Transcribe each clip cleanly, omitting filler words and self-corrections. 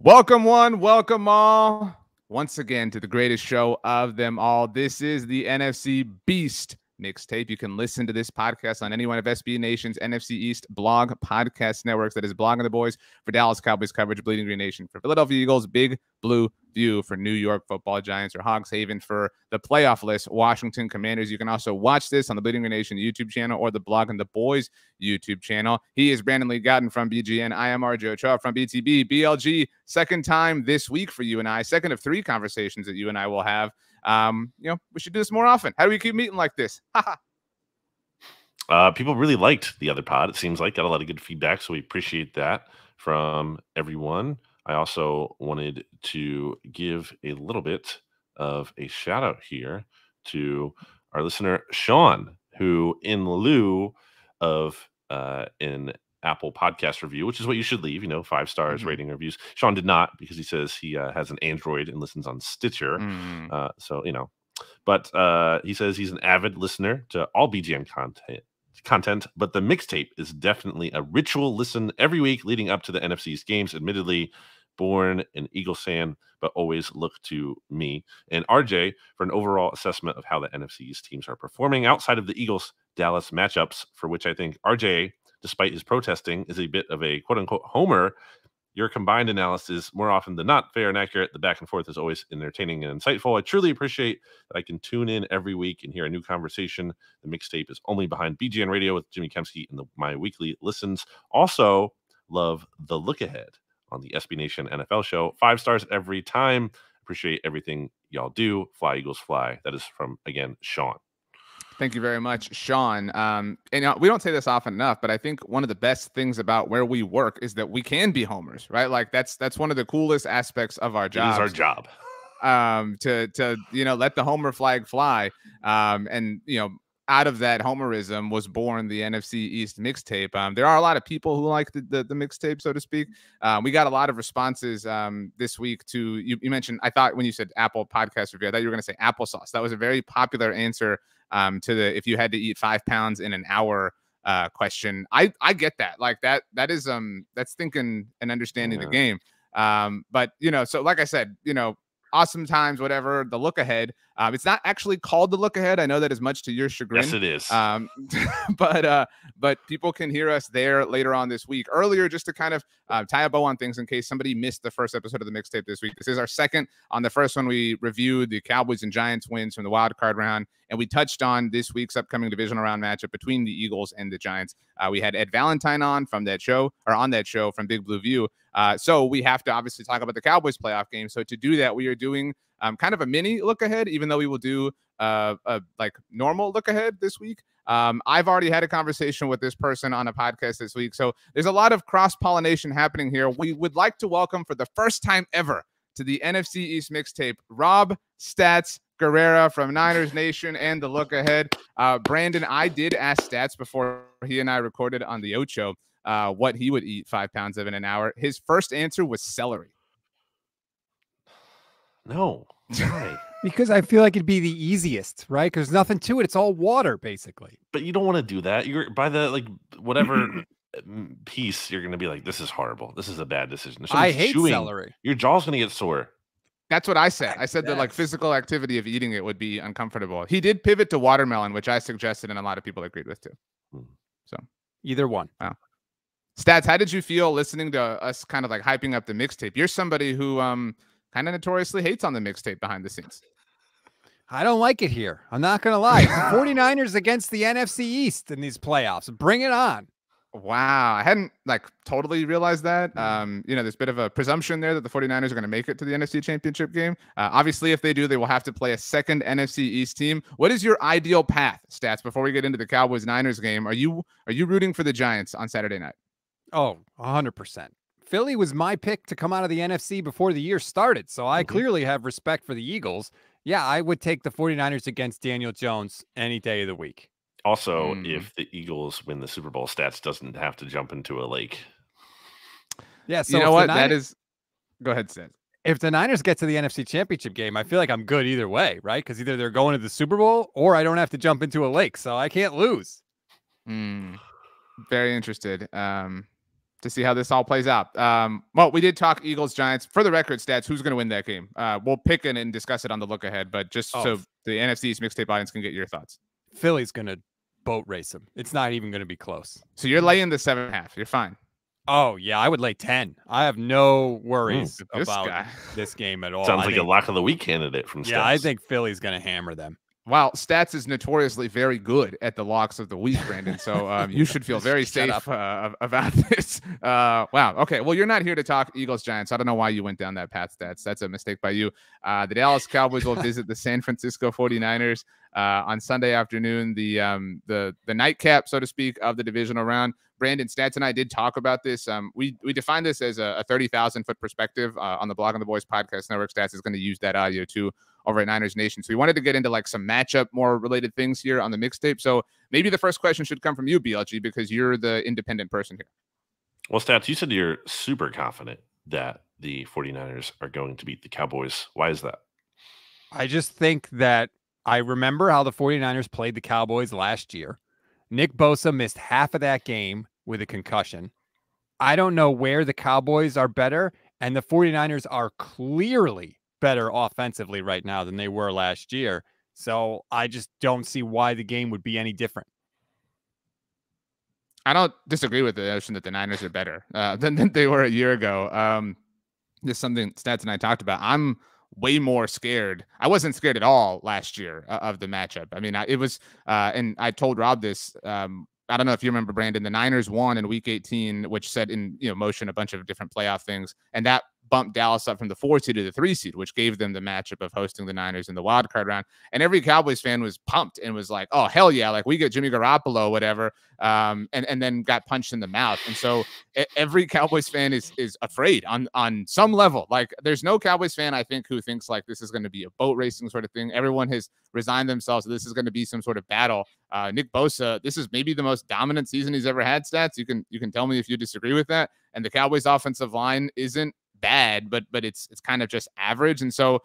Welcome one, welcome all. Once again to the greatest show of them all. This is the NFC Beast Mixtape. You can listen to this podcast on any one of SB Nation's NFC East blog podcast networks. That is Blogging the Boys for Dallas Cowboys coverage, Bleeding Green Nation for Philadelphia Eagles, Big Blue View for New York Football Giants, or Hogs Haven for the playoff list, Washington Commanders. You can also watch this on the Bleeding Green Nation YouTube channel or the Blogging the Boys YouTube channel. He is Brandon Lee Gowton from BGN. I am RJ Ochoa from BTB. BLG, second time this week for you and I, second of three conversations that you and I will have. We should do this more often. How do we keep meeting like this? People really liked the other pod. It seems like got a lot of good feedback, so we appreciate that from everyone. I also wanted to give a little bit of a shout out here to our listener Sean, who in lieu of an Apple podcast review, which is what you should leave, 5 stars rating reviews. Sean did not, because he says he has an Android and listens on Stitcher. But he says he's an avid listener to all BGN content, but the mixtape is definitely a ritual listen every week leading up to the NFC East games. Admittedly, born an Eagles fan, but always look to me and RJ for an overall assessment of how the NFC East teams are performing outside of the Eagles-Dallas matchups, for which I think RJ, despite his protesting, is a bit of a quote-unquote homer. Your combined analysis, more often than not, fair and accurate. The back and forth is always entertaining and insightful. I truly appreciate that I can tune in every week and hear a new conversation. The mixtape is only behind BGN Radio with Jimmy Kempski and my weekly listens. Also, love the look ahead on the SB Nation NFL show. 5 stars every time. Appreciate everything y'all do. Fly, Eagles, fly. That is from, again, Sean. Thank you very much, Sean. And we don't say this often enough, but I think one of the best things about where we work is that we can be homers, right? Like that's one of the coolest aspects of our job. It is our job. To let the homer flag fly. Out of that homerism was born the NFC East mixtape. There are a lot of people who like the mixtape, so to speak. We got a lot of responses this week to you mentioned. I thought when you said Apple podcast review, I thought you were going to say applesauce. That was a very popular answer to the if you had to eat 5 pounds in an hour question. I get that. Like that is that's thinking and understanding the game. But so like I said, awesome times, whatever, the look ahead. It's not actually called the look ahead. I know that is much to your chagrin. Yes, it is. But people can hear us there later on this week. Earlier, just to kind of tie a bow on things in case somebody missed the first episode of the mixtape this week. This is our second. On the first one, we reviewed the Cowboys and Giants wins from the wild card round, and we touched on this week's upcoming divisional round matchup between the Eagles and the Giants. We had Ed Valentine on from that show, or on that show from Big Blue View. So we have to obviously talk about the Cowboys playoff game. So to do that, we are doing kind of a mini look ahead, even though we will do a normal look ahead this week. I've already had a conversation with this person on a podcast this week. So there's a lot of cross-pollination happening here. We would like to welcome for the first time ever to the NFC East mixtape, Rob Stats Guerrera from Niners Nation and the look ahead. Brandon, I did ask Stats before he and I recorded on the Ochoa what he would eat 5 pounds of in an hour. His first answer was celery. No. Why? Because I feel like it'd be the easiest, right? Because there's nothing to it. It's all water, basically. But you don't want to do that. You're by the whatever piece, you're going to be like, this is horrible. This is a bad decision. I hate celery. Your jaw's going to get sore. That's what I said. I said that physical activity of eating it would be uncomfortable. He did pivot to watermelon, which I suggested, and a lot of people agreed with too. So either one. Wow. Stats, how did you feel listening to us kind of like hyping up the mixtape? You're somebody who kind of notoriously hates on the mixtape behind the scenes. I don't like it here. I'm not going to lie. 49ers against the NFC East in these playoffs. Bring it on. Wow. I hadn't totally realized that. There's a bit of a presumption there that the 49ers are going to make it to the NFC Championship game. Obviously, if they do, they will have to play a second NFC East team. What is your ideal path, Stats, before we get into the Cowboys-Niners game? Are you rooting for the Giants on Saturday night? Oh, 100%. Philly was my pick to come out of the NFC before the year started, so I clearly have respect for the Eagles. Yeah, I would take the 49ers against Daniel Jones any day of the week. Also, if the Eagles win the Super Bowl, Stats doesn't have to jump into a lake. Yeah, so you know what? That is... Go ahead, Stats. If the Niners get to the NFC Championship game, I feel like I'm good either way, right? Because either they're going to the Super Bowl or I don't have to jump into a state, so I can't lose. Very interested. to see how this all plays out. Well, we did talk Eagles Giants. For the record, Stats, who's going to win that game? We'll pick it and discuss it on the look ahead, but just so the NFC East Mixtape audience can get your thoughts. Philly's going to boat race them. It's not even going to be close. So you're laying the 7.5. You're fine. Oh, yeah, I would lay 10. I have no worries about this game at all. Sounds like a lock of the week candidate from Stats. Yeah, I think Philly's going to hammer them. Wow, Stats is notoriously very good at the locks of the week, Brandon. So you should feel very safe about this. Wow. Okay. Well, you're not here to talk Eagles Giants. I don't know why you went down that path, Stats. That's a mistake by you. The Dallas Cowboys will visit the San Francisco 49ers on Sunday afternoon, the nightcap, so to speak, of the divisional round. Brandon, Stats and I did talk about this. We defined this as a 30,000-foot perspective on the Blog on the Boys podcast network. Stats is going to use that audio too over at Niners Nation. So we wanted to get into like some matchup, more related things here on the mixtape. So maybe the first question should come from you, BLG, because you're the independent person here. Well, Stats, you said you're super confident that the 49ers are going to beat the Cowboys. Why is that? I just think that I remember how the 49ers played the Cowboys last year. Nick Bosa missed half of that game with a concussion. I don't know where the Cowboys are better, and the 49ers are clearly better offensively right now than they were last year. So I just don't see why the game would be any different. I don't disagree with the notion that the Niners are better than they were a year ago. This is something Stats and I talked about. I'm way more scared. I wasn't scared at all last year of the matchup. I mean, it was, and I told Rob this. I don't know if you remember, Brandon. The Niners won in Week 18, which set in motion a bunch of different playoff things, and that bumped Dallas up from the 4 seed to the 3 seed, which gave them the matchup of hosting the Niners in the wild card round. And every Cowboys fan was pumped and was like, "Oh hell yeah! Like we get Jimmy Garoppolo, whatever." And then got punched in the mouth. And so every Cowboys fan is afraid on some level. Like there's no Cowboys fan, I think, who thinks like this is going to be a boat racing sort of thing. Everyone has resigned themselves to this is going to be some sort of battle. Nick Bosa, this is maybe the most dominant season he's ever had. Stats, you can tell me if you disagree with that. And the Cowboys offensive line isn't bad, but it's kind of just average. And so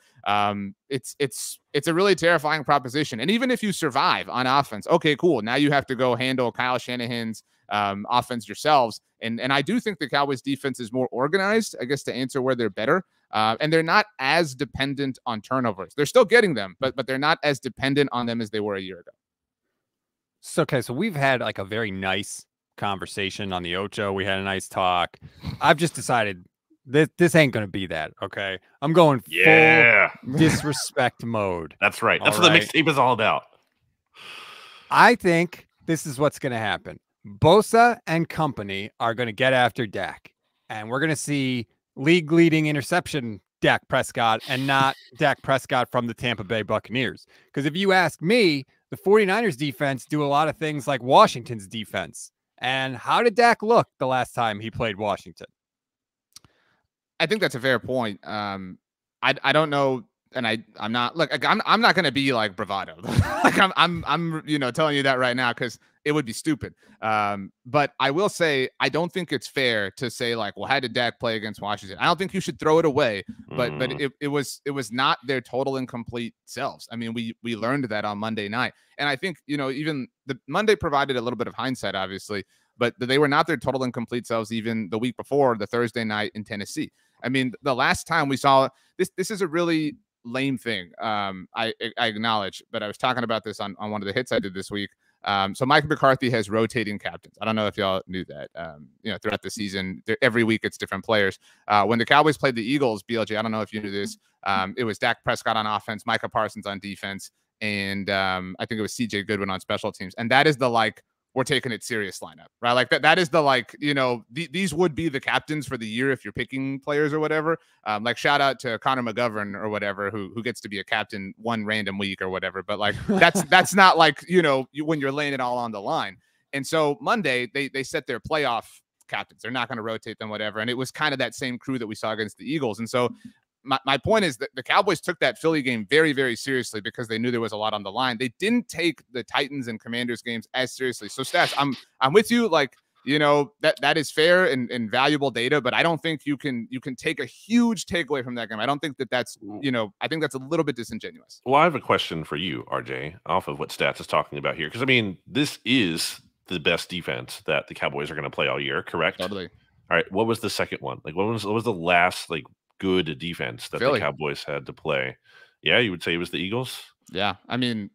it's a really terrifying proposition. And even if you survive on offense, okay, cool. Now you have to go handle Kyle Shanahan's offense yourselves. And I do think the Cowboys defense is more organized, I guess, to answer where they're better. And they're not as dependent on turnovers. They're still getting them, but they're not as dependent on them as they were a year ago. So, okay, so we've had like a very nice conversation on the Ochoa. We had a nice talk. I've just decided this ain't going to be that, okay? I'm going full disrespect mode. That's right. That's what the mixtape is all about. I think this is what's going to happen. Bosa and company are going to get after Dak, and we're going to see league-leading interception Dak Prescott and not Dak Prescott from the Tampa Bay Buccaneers. Because if you ask me, the 49ers defense do a lot of things like Washington's defense. And how did Dak look the last time he played Washington? I think that's a fair point. I don't know, and I'm not I'm not gonna be like bravado. Like I'm telling you that right now because it would be stupid. But I will say I don't think it's fair to say like, well, how did Dak play against Washington? I don't think you should throw it away. But it was not their total and complete selves. I mean, we learned that on Monday night, and I think even the Monday provided a little bit of hindsight, obviously, but they were not their total and complete selves even the week before, the Thursday night in Tennessee. I mean, the last time we saw this is a really lame thing. I acknowledge, but I was talking about this on one of the hits I did this week. So Mike McCarthy has rotating captains. I don't know if y'all knew that. Throughout the season, every week it's different players. When the Cowboys played the Eagles, BLJ, I don't know if you knew this. It was Dak Prescott on offense, Micah Parsons on defense, and I think it was CJ Goodwin on special teams. And that is the we're taking it serious lineup, right? Like that is the these would be the captains for the year if you're picking players or whatever. Shout out to Connor McGovern or whatever who gets to be a captain one random week or whatever. But that's not when you're laying it all on the line. And so Monday they set their playoff captains. They're not going to rotate them, whatever. And it was kind of that same crew that we saw against the Eagles. And so my point is that the Cowboys took that Philly game very, very seriously because they knew there was a lot on the line. They didn't take the Titans and Commanders games as seriously. So Stats, I'm with you. That is fair and valuable data, but I don't think you can take a huge takeaway from that game. I don't think that's I think that's a little bit disingenuous. Well, I have a question for you, RJ, off of what Stats is talking about here. Because I mean, this is the best defense that the Cowboys are going to play all year, correct? Totally. All right, what was the second one? Like, what was the last like good defense that Philly. the Cowboys had to play? Yeah, you would say it was the Eagles. Yeah, I mean,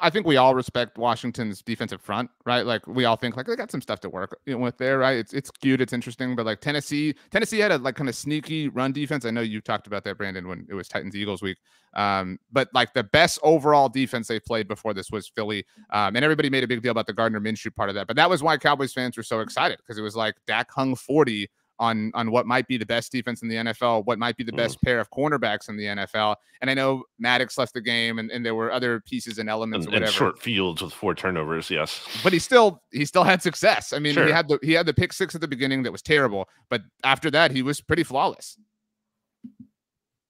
I think we all respect Washington's defensive front, right? Like we all think like they got some stuff to work with there, right? It's cute, it's interesting, but like Tennessee had a like kind of sneaky run defense. I know you talked about that, Brandon, when it was Titans Eagles week. But like the best overall defense they played before this was Philly, and everybody made a big deal about the Gardner Minshew part of that. But that was why Cowboys fans were so excited, because it was like Dak hung 40 on what might be the best defense in the NFL, what might be the best pair of cornerbacks in the NFL. And I know Maddox left the game, and there were other pieces and elements or whatever. And short fields with 4 turnovers, yes. But he still had success. I mean, sure. he had the pick 6 at the beginning that was terrible, but after that he was pretty flawless.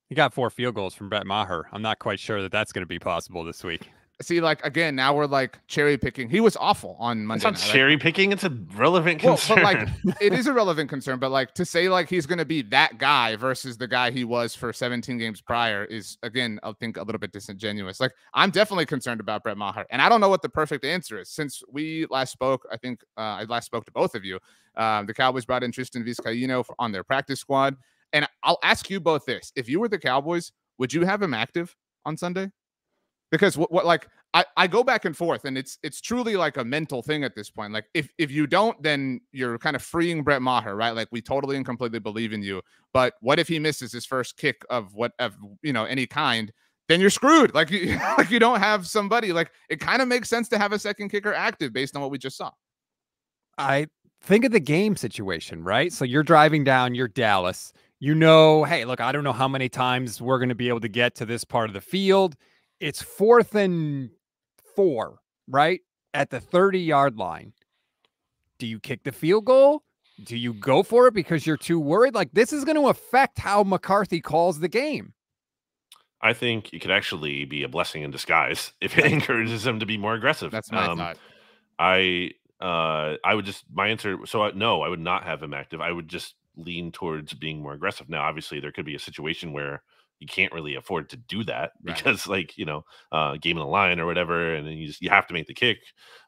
He got 4 field goals from Brett Maher. I'm not quite sure that that's going to be possible this week. See, like, again, now we're like cherry picking. He was awful on Monday. It's not cherry picking. It's a relevant concern. But like, it is a relevant concern. But like, to say like he's going to be that guy versus the guy he was for 17 games prior is, again, I think a little bit disingenuous. Like, I'm definitely concerned about Brett Maher, and I don't know what the perfect answer is. Since we last spoke, I think I last spoke to both of you. The Cowboys brought in Tristan Vizcaino on their practice squad, and I'll ask you both this: if you were the Cowboys, would you have him active on Sunday? Because what like I go back and forth, and it's truly like a mental thing at this point. Like if you don't, then you're kind of freeing Brett Maher, right? Like we totally and completely believe in you. But what if he misses his first kick of any kind? Then you're screwed. Like you don't have somebody. Like it kind of makes sense to have a second kicker active based on what we just saw. I think of the game situation, right? So you're driving down, you're Dallas. You know, hey, look, I don't know how many times we're going to be able to get to this part of the field. It's 4th and 4, right? At the 30-yard line. Do you kick the field goal? Do you go for it because you're too worried? Like, this is going to affect how McCarthy calls the game. I think it could actually be a blessing in disguise if it encourages him to be more aggressive. That's my thought. I would just, my answer, no, I would not have him active. I would just lean towards being more aggressive. Now, obviously, there could be a situation where you can't really afford to do that because game in the line or whatever, and then you have to make the kick.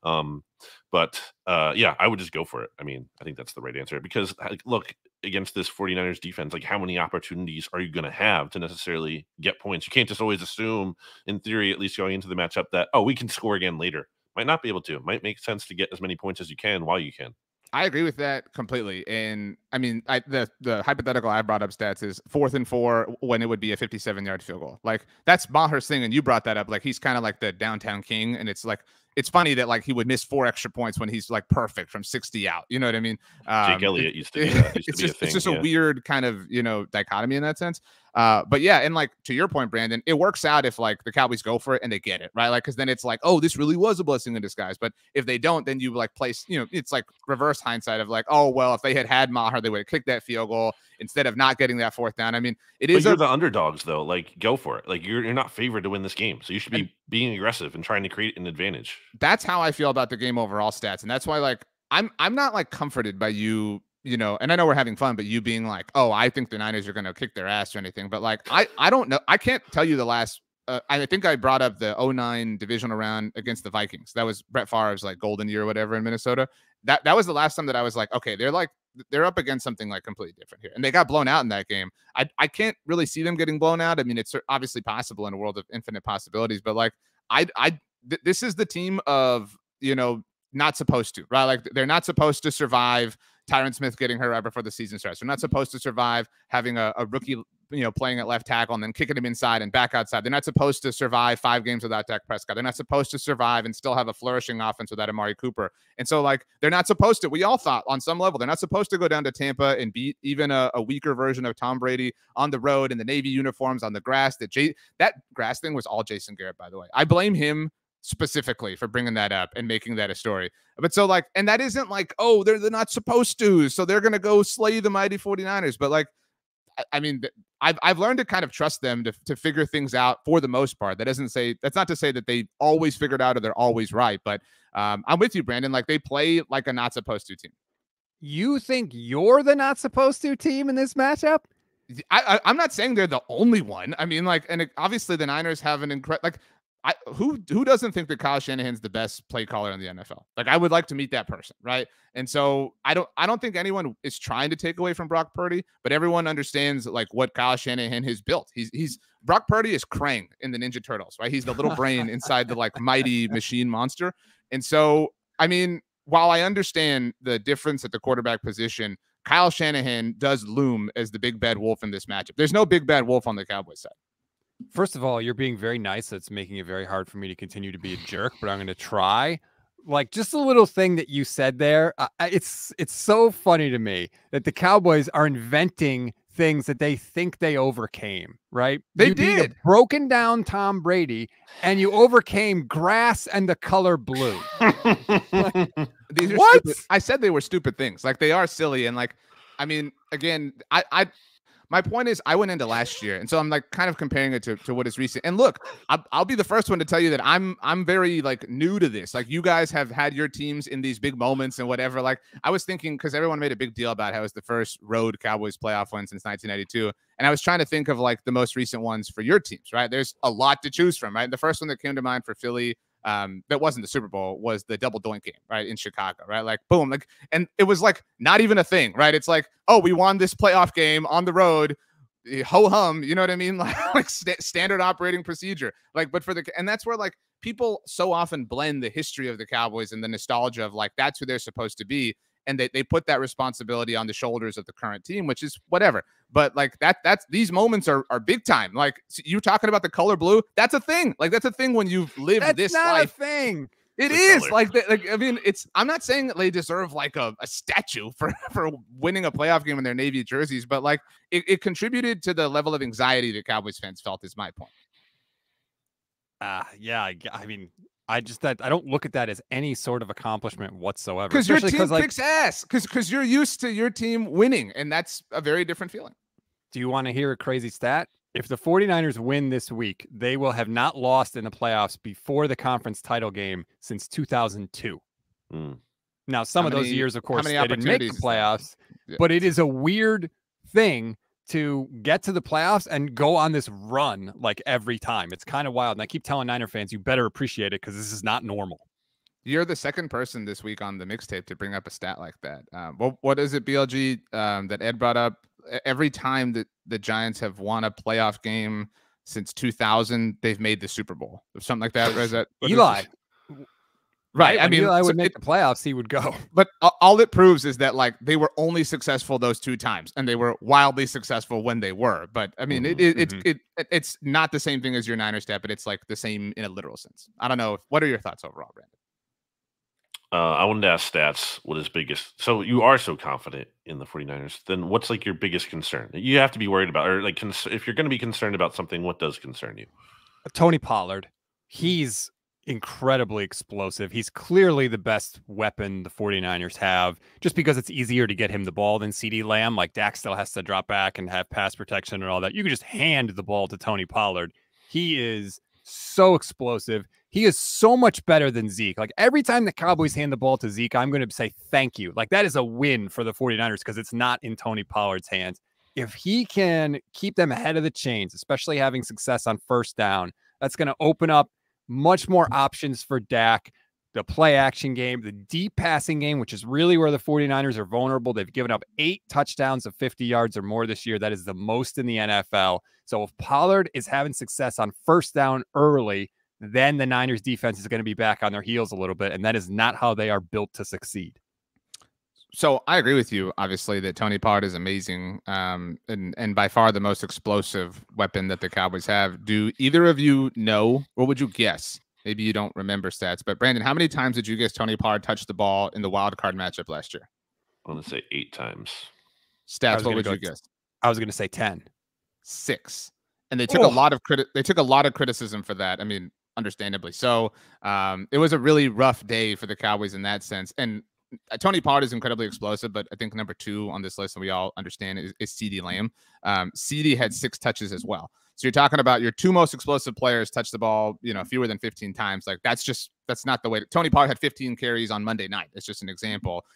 But I would just go for it. I mean, I think that's the right answer because look, against this 49ers defense, like how many opportunities are you going to have to necessarily get points? You can't just always assume, in theory, at least going into the matchup, that, we can score again later. Might not be able to. Might make sense to get as many points as you can while you can. I agree with that completely. And I mean, the hypothetical I brought up stats is 4th and 4 when it would be a 57-yard field goal. Like that's Maher's thing. And you brought that up. Like he's kind of like the downtown king. And it's like, it's funny that like he would miss 4 extra points when he's like perfect from 60 out. You know what I mean? Jake Elliott used to do that. It's just a weird kind of, dichotomy in that sense. But yeah, and like to your point, Brandon, it works out if like the Cowboys go for it and they get it, right? Like, because then it's like, oh, this really was a blessing in disguise. But if they don't, then you like place, it's like reverse hindsight of like, oh, well, if they had Maher, they would have kicked that field goal instead of not getting that 4th down. I mean, you're the underdogs though. Like, go for it. Like you're not favored to win this game, so you should be being aggressive and trying to create an advantage. That's how I feel about the game overall stats, and that's why like I'm not like comforted by you. And I know we're having fun, but you being like, oh, I think the Niners are going to kick their ass or anything. But like, I don't know. I can't tell you the last, I think I brought up the 2009 divisional round against the Vikings. That was Brett Favre's like golden year or whatever in Minnesota. That was the last time that I was like, okay, they're up against something like completely different here. And they got blown out in that game. I can't really see them getting blown out. I mean, it's obviously possible in a world of infinite possibilities, but like, this is the team of, not supposed to, right? Like they're not supposed to survive Tyron Smith getting hurt right before the season starts. They're not supposed to survive having a rookie, playing at left tackle and then kicking him inside and back outside. They're not supposed to survive 5 games without Dak Prescott. They're not supposed to survive and still have a flourishing offense without Amari Cooper. And so like, they're not supposed to, we all thought on some level, they're not supposed to go down to Tampa and beat even a weaker version of Tom Brady on the road in the Navy uniforms on the grass. That grass thing was all Jason Garrett, by the way. I blame him specifically for bringing that up and making that a story. But so like, and that isn't like, oh, they're not supposed to, so they're going to go slay the mighty 49ers. But like, I mean, I've learned to kind of trust them to figure things out for the most part. That's not to say that they always figured out or they're always right. But I'm with you, Brandon. Like they play like a not supposed to team. You think you're the not supposed to team in this matchup? I'm not saying they're the only one. I mean, like, and obviously the Niners have an incredible, like, who doesn't think that Kyle Shanahan's the best play caller in the NFL? Like, I would like to meet that person, right? And so I don't think anyone is trying to take away from Brock Purdy, but everyone understands like what Kyle Shanahan has built. He's Brock Purdy is Krang in the Ninja Turtles, right? He's the little brain inside the like mighty machine monster. And so, I mean, while I understand the difference at the quarterback position, Kyle Shanahan does loom as the big bad wolf in this matchup. There's no big bad wolf on the Cowboys side. First of all, you're being very nice. It's making it very hard for me to continue to be a jerk, but I'm going to try. Like, just a little thing that you said there. It's so funny to me that the Cowboys are inventing things that they think they overcame, right? They did. Broken down Tom Brady, and you overcame grass and the color blue. These are what? Stupid. I said they were stupid things. Like, they are silly. And like, I mean, again, my point is, I went into last year, and so I'm like kind of comparing it to what is recent. And look, I'll be the first one to tell you that I'm very like new to this. Like, you guys have had your teams in these big moments and whatever. Like, I was thinking, because everyone made a big deal about how it was the first road Cowboys playoff win since 1992, and I was trying to think of like the most recent ones for your teams. Right? There's a lot to choose from. Right? The first one that came to mind for Philly, that wasn't the Super Bowl, was the double doink game, right, in Chicago, right? Like, boom, like, and it was like not even a thing, right? It's like, oh, we won this playoff game on the road, ho hum, you know what I mean? Like standard operating procedure. Like, but and that's where like people so often blend the history of the Cowboys and the nostalgia of like that's who they're supposed to be, and they put that responsibility on the shoulders of the current team, which is whatever. But like that's these moments are big time. Like, you talking about the color blue, that's a thing. Like, that's a thing when you've lived this life. That's not a thing. It is like, I mean, I'm not saying that they deserve like a statue for winning a playoff game in their Navy jerseys, but like it contributed to the level of anxiety that Cowboys fans felt, is my point. Yeah, I mean, I don't look at that as any sort of accomplishment whatsoever. Because your team kicks ass. Because you're used to your team winning, and that's a very different feeling. Do you want to hear a crazy stat? If the 49ers win this week, they will have not lost in the playoffs before the conference title game since 2002. Now, some of those years, of course, they didn't make the playoffs, but it is a weird thing to get to the playoffs and go on this run like every time. It's kind of wild. And I keep telling Niner fans, you better appreciate it because this is not normal. You're the second person this week on the mixtape to bring up a stat like that. What is it, BLG, that Ed brought up? Every time that the Giants have won a playoff game since 2000, they've made the Super Bowl or something like that. Or is that Eli? Right. I mean, Eli would make the playoffs, he would go. But all it proves is that like they were only successful those two times, and they were wildly successful when they were. But I mean, it's not the same thing as your Niners stat, but it's like the same in a literal sense. I don't know. What are your thoughts overall, Brandon? I wanted to ask Stats what his biggest. So you are so confident in the 49ers. Then what's like your biggest concern? You have to be worried about, or like if you're going to be concerned about something, what does concern you? Tony Pollard. He's incredibly explosive. He's clearly the best weapon the 49ers have, just because it's easier to get him the ball than CeeDee Lamb. Like, Dak still has to drop back and have pass protection and all that. You can just hand the ball to Tony Pollard. He is so explosive. He is so much better than Zeke. Like, every time the Cowboys hand the ball to Zeke, I'm going to say thank you. Like, that is a win for the 49ers because it's not in Tony Pollard's hands. If he can keep them ahead of the chains, especially having success on first down, that's going to open up much more options for Dak. The play action game, the deep passing game, which is really where the 49ers are vulnerable. They've given up 8 touchdowns of 50 yards or more this year. That is the most in the NFL. So if Pollard is having success on first down early, then the Niners defense is going to be back on their heels a little bit. And that is not how they are built to succeed. So I agree with you, obviously, that Tony Pollard is amazing and by far the most explosive weapon that the Cowboys have. Do either of you know, or would you guess? Maybe you don't remember stats, but Brandon, how many times did you guess Tony Pollard touched the ball in the wild card matchup last year? I want to say 8 times. Stats, what would you guess? I was going to say 10. 6. And they took a lot of criticism for that. I mean, understandably. So it was a really rough day for the Cowboys in that sense. And Tony Pollard is incredibly explosive, but I think number 2 on this list, and we all understand, is CeeDee Lamb. CeeDee had 6 touches as well. So you're talking about your 2 most explosive players touch the ball, fewer than 15 times. Like, that's not the way. Tony Pollard had 15 carries on Monday night. It's just an example.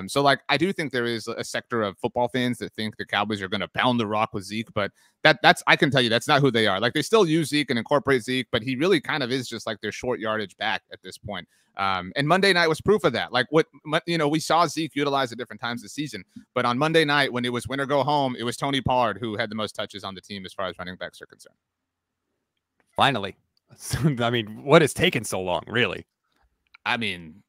So like, I do think there is a sector of football fans that think the Cowboys are going to pound the rock with Zeke, but that's I can tell you that's not who they are. Like, they still use Zeke and incorporate Zeke, but he really kind of is just like their short yardage back at this point. And Monday night was proof of that. Like, we saw Zeke utilized at different times this season, but on Monday night when it was win or go home, it was Tony Pollard who had the most touches on the team as far as running backs are concerned. Finally. I mean, what has taken so long, really? I mean,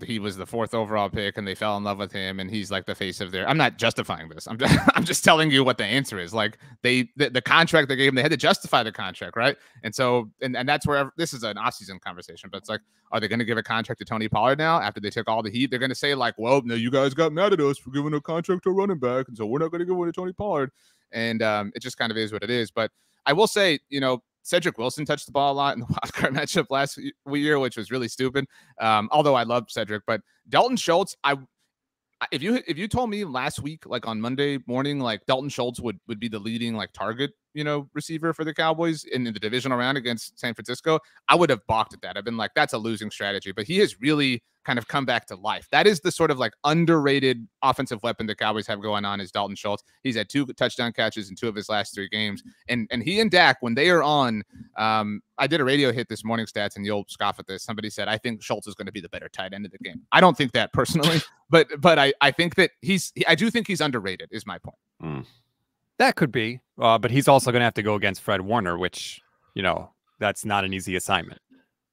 he was the 4th overall pick and they fell in love with him and he's like the face of their. I'm not justifying this. I'm just telling you what the answer is. Like, the contract they gave him, they had to justify the contract, right? And so and that's where this is an offseason conversation, but it's like, are they going to give a contract to Tony Pollard now after they took all the heat? They're going to say like, well, no, you guys got mad at us for giving a contract to a running back, and so we're not going to give one to Tony Pollard. And it just kind of is what it is. But I will say, Cedric Wilson touched the ball a lot in the wildcard matchup last year, which was really stupid. Although I love Cedric, but Dalton Schultz, if you told me last week, like on Monday morning, like Dalton Schultz would be the leading like target, receiver for the Cowboys in the divisional round against San Francisco, I would have balked at that. I've been like, that's a losing strategy, but he has really kind of come back to life. That is the sort of like underrated offensive weapon the Cowboys have going on is Dalton Schultz. He's had 2 touchdown catches in 2 of his last 3 games. And he and Dak, when they are on, I did a radio hit this morning, Stats, and you'll scoff at this. Somebody said, I think Schultz is going to be the better tight end of the game. I don't think that personally, but I think that I do think he's underrated is my point. That could be, but he's also going to have to go against Fred Warner, which, that's not an easy assignment.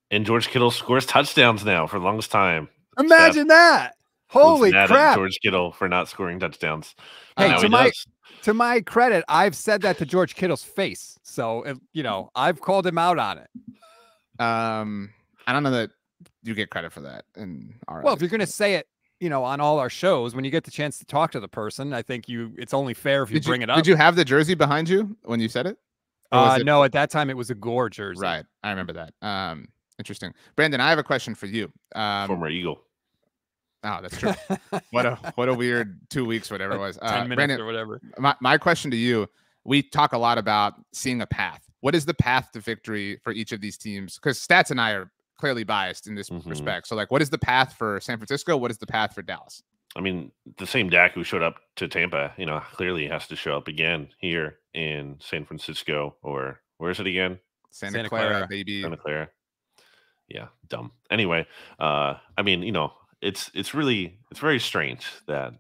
And George Kittle scores touchdowns now for the longest time. Imagine that. Holy crap. George Kittle for not scoring touchdowns. Hey, to my credit, I've said that to George Kittle's face. So, I've called him out on it. I don't know that you get credit for that. Well, if you're going to say it, on all our shows, when you get the chance to talk to the person, I think it's only fair if you bring it up. Did you have the jersey behind you when you said it? No, at that time it was a Gore jersey. Right. I remember that. Interesting. Brandon, I have a question for you. Former Eagle. Oh, that's true. What a weird 2 weeks, whatever it was. 10 minutes Brandon, or whatever. My question to you, we talk a lot about seeing a path. What is the path to victory for each of these teams? Because Stats and I are clearly biased in this respect. So, like, what is the path for San Francisco? What is the path for Dallas? I mean, the same Dak who showed up to Tampa, clearly has to show up again here in San Francisco, or where is it again? Santa Clara, baby. Santa Clara. Yeah, dumb. Anyway, I mean, it's very strange that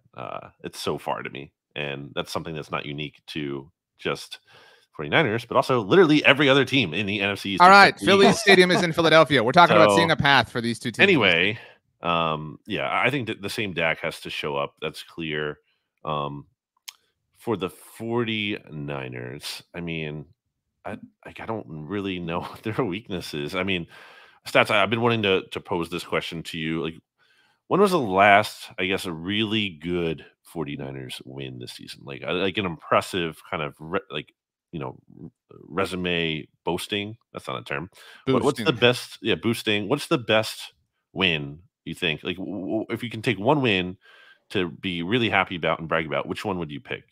it's so far to me. And that's something that's not unique to just 49ers, but also literally every other team in the NFC East. All right, Philly Stadium is in Philadelphia. We're talking about seeing a path for these 2 teams. Anyway, I think that the same Dak has to show up. That's clear. For the 49ers, I mean, I don't really know what their weakness is. I mean, Stats, I've been wanting to pose this question to you. Like, when was the last, I guess, a really good 49ers win this season? Like an impressive kind of resume boasting. That's not a term. What's the best? Yeah, boosting. What's the best win you think? Like, if you can take one win to be really happy about and brag about, which one would you pick?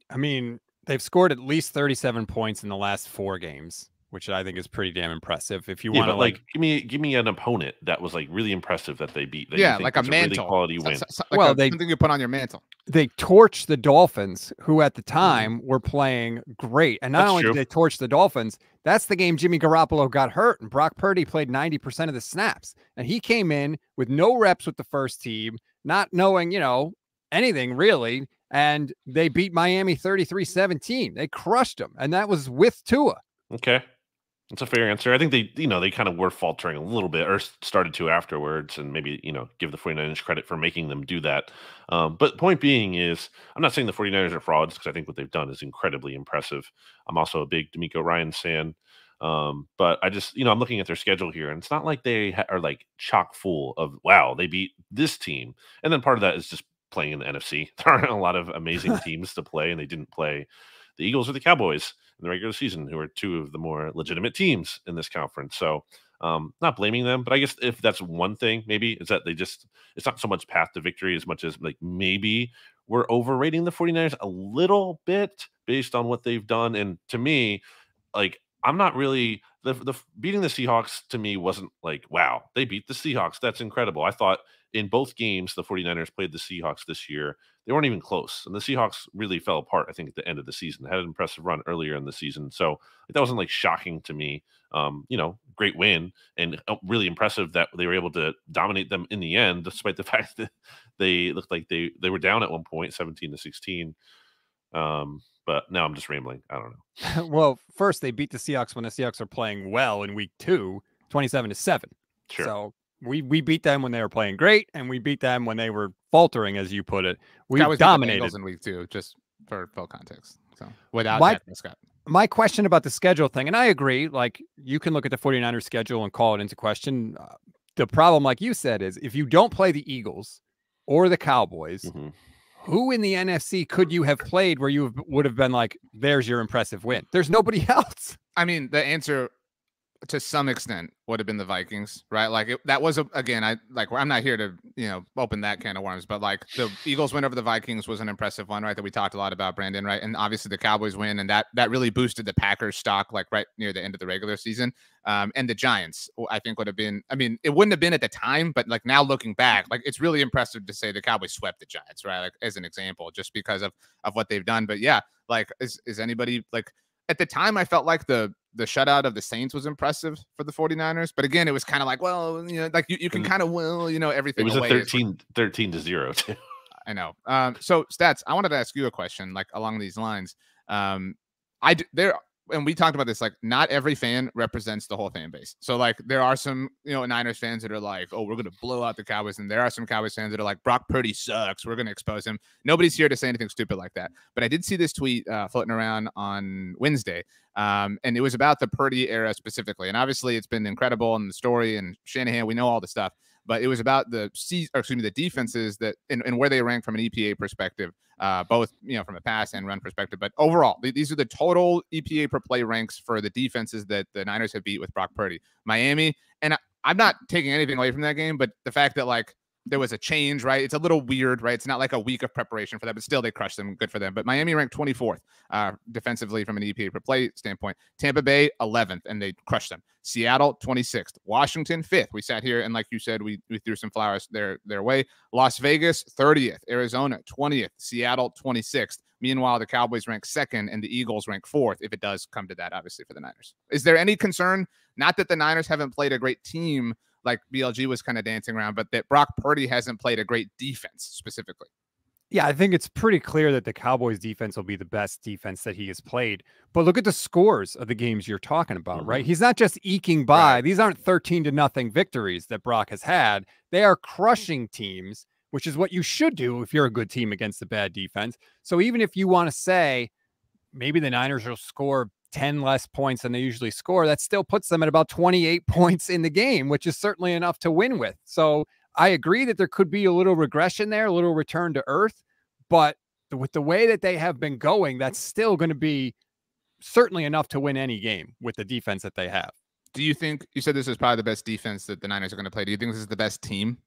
I mean, they've scored at least 37 points in the last 4 games, which I think is pretty damn impressive. If you want to give me an opponent that was like really impressive that they beat. Like a mantle, really quality win. Something you put on your mantle. They torched the Dolphins, who at the time were playing great. And not only did they torch the Dolphins, that's the game Jimmy Garoppolo got hurt and Brock Purdy played 90% of the snaps. And he came in with no reps with the first team, not knowing, anything really. And they beat Miami 33-17. They crushed them. And that was with Tua. Okay. That's a fair answer. I think they kind of were faltering a little bit, or started to afterwards, and maybe, give the 49ers credit for making them do that. But point being is, I'm not saying the 49ers are frauds, because I think what they've done is incredibly impressive. I'm also a big D'Amico Ryans fan. But I just, I'm looking at their schedule here, and it's not like they are like chock full of, wow, they beat this team. And then part of that is just playing in the NFC. There aren't a lot of amazing teams to play, and they didn't play the Eagles or the Cowboys in the regular season, who are 2 of the more legitimate teams in this conference. So not blaming them, but I guess if that's one thing, maybe is that it's not so much path to victory as much as like maybe we're overrating the 49ers a little bit based on what they've done. And to me, like, I'm not really the beating the Seahawks to me wasn't like, wow, they beat the Seahawks. That's incredible. I thought in both games the 49ers played the Seahawks this year, they weren't even close. And the Seahawks really fell apart, I think, at the end of the season. They had an impressive run earlier in the season. So that wasn't like shocking to me. Great win and really impressive that they were able to dominate them in the end, despite the fact that they looked like they were down at one point, 17-16. But now I'm just rambling. I don't know. Well, first they beat the Seahawks when the Seahawks are playing well in week 2, 27-7. Sure. So we beat them when they were playing great, and we beat them when they were faltering, as you put it. We dominated in week 2, just for full context. So without Dak Prescott. My question about the schedule thing, and I agree, like you can look at the 49ers schedule and call it into question. The problem, like you said, is if you don't play the Eagles or the Cowboys, who in the NFC could you have played where you would have been like, there's your impressive win? There's nobody else. I mean, the answer to some extent would have been the Vikings, right? Like that was I'm not here to, open that can of worms, but like the Eagles win over the Vikings was an impressive one, right? That we talked a lot about, Brandon, right? And obviously the Cowboys win, and that really boosted the Packers stock, like right near the end of the regular season. And the Giants, I think would have been, I mean, it wouldn't have been at the time, but like now looking back, like it's really impressive to say the Cowboys swept the Giants, right? Like as an example, just because of what they've done. But yeah, like is anybody like at the time I felt like the shutout of the Saints was impressive for the 49ers. But again, it was kind of like, well, like you can kind of everything. It was away. a 13-0 too. I know. So Stats, I wanted to ask you a question like along these lines. And we talked about this, like not every fan represents the whole fan base. So like there are some, Niners fans that are like, oh, we're going to blow out the Cowboys. And there are some Cowboys fans that are like, Brock Purdy sucks. We're going to expose him. Nobody's here to say anything stupid like that. But I did see this tweet floating around on Wednesday. And it was about the Purdy era specifically. And obviously it's been incredible in the story and Shanahan, we know all the stuff. But it was about the defenses that and where they rank from an EPA perspective, both from a pass and run perspective. But overall, these are the total EPA per play ranks for the defenses that the Niners have beat with Brock Purdy. Miami, and I'm not taking anything away from that game, but the fact that like there was a change, right? It's a little weird, right? It's not like a week of preparation for that, but still they crushed them. Good for them. But Miami ranked 24th defensively from an EPA per play standpoint. Tampa Bay 11th, and they crushed them. Seattle 26th. Washington 5th. We sat here and like you said, we threw some flowers their way. Las Vegas 30th. Arizona 20th. Seattle 26th. Meanwhile, the Cowboys rank 2nd and the Eagles rank 4th, if it does come to that, obviously, for the Niners. Is there any concern? Not that the Niners haven't played a great team like BLG was kind of dancing around, but that Brock Purdy hasn't played a great defense specifically. Yeah, I think it's pretty clear that the Cowboys defense will be the best defense that he has played. But look at the scores of the games you're talking about, right? He's not just eking by. Right. These aren't 13-0 victories that Brock has had. They are crushing teams, which is what you should do if you're a good team against a bad defense. So even if you want to say maybe the Niners will score 10 less points than they usually score, that still puts them at about 28 points in the game, which is certainly enough to win with. So I agree that there could be a little regression there, a little return to earth, but with the way that they have been going, that's still going to be certainly enough to win any game with the defense that they have. Do you think, you said this is probably the best defense that the Niners are going to play. Do you think this is the best team?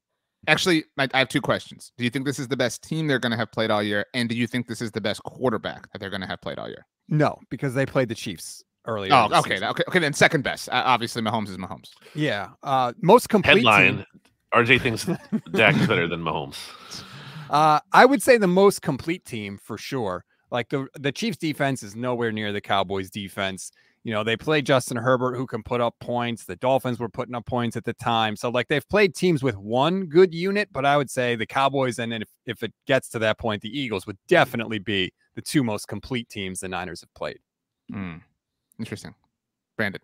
Actually, I have two questions. Do you think this is the best team they're going to have played all year? And do you think this is the best quarterback that they're going to have played all year? No, because they played the Chiefs earlier. Oh, okay. Okay. Then second best. Obviously, Mahomes is Mahomes. Yeah. Most complete headline. Team. RJ thinks Dak is better than Mahomes. I would say the most complete team for sure. Like the Chiefs defense is nowhere near the Cowboys defense. They play Justin Herbert, who can put up points. The Dolphins were putting up points at the time. So like they've played teams with one good unit, but I would say the Cowboys, and then if it gets to that point, the Eagles would definitely be the two most complete teams the Niners have played. Interesting. Brandon.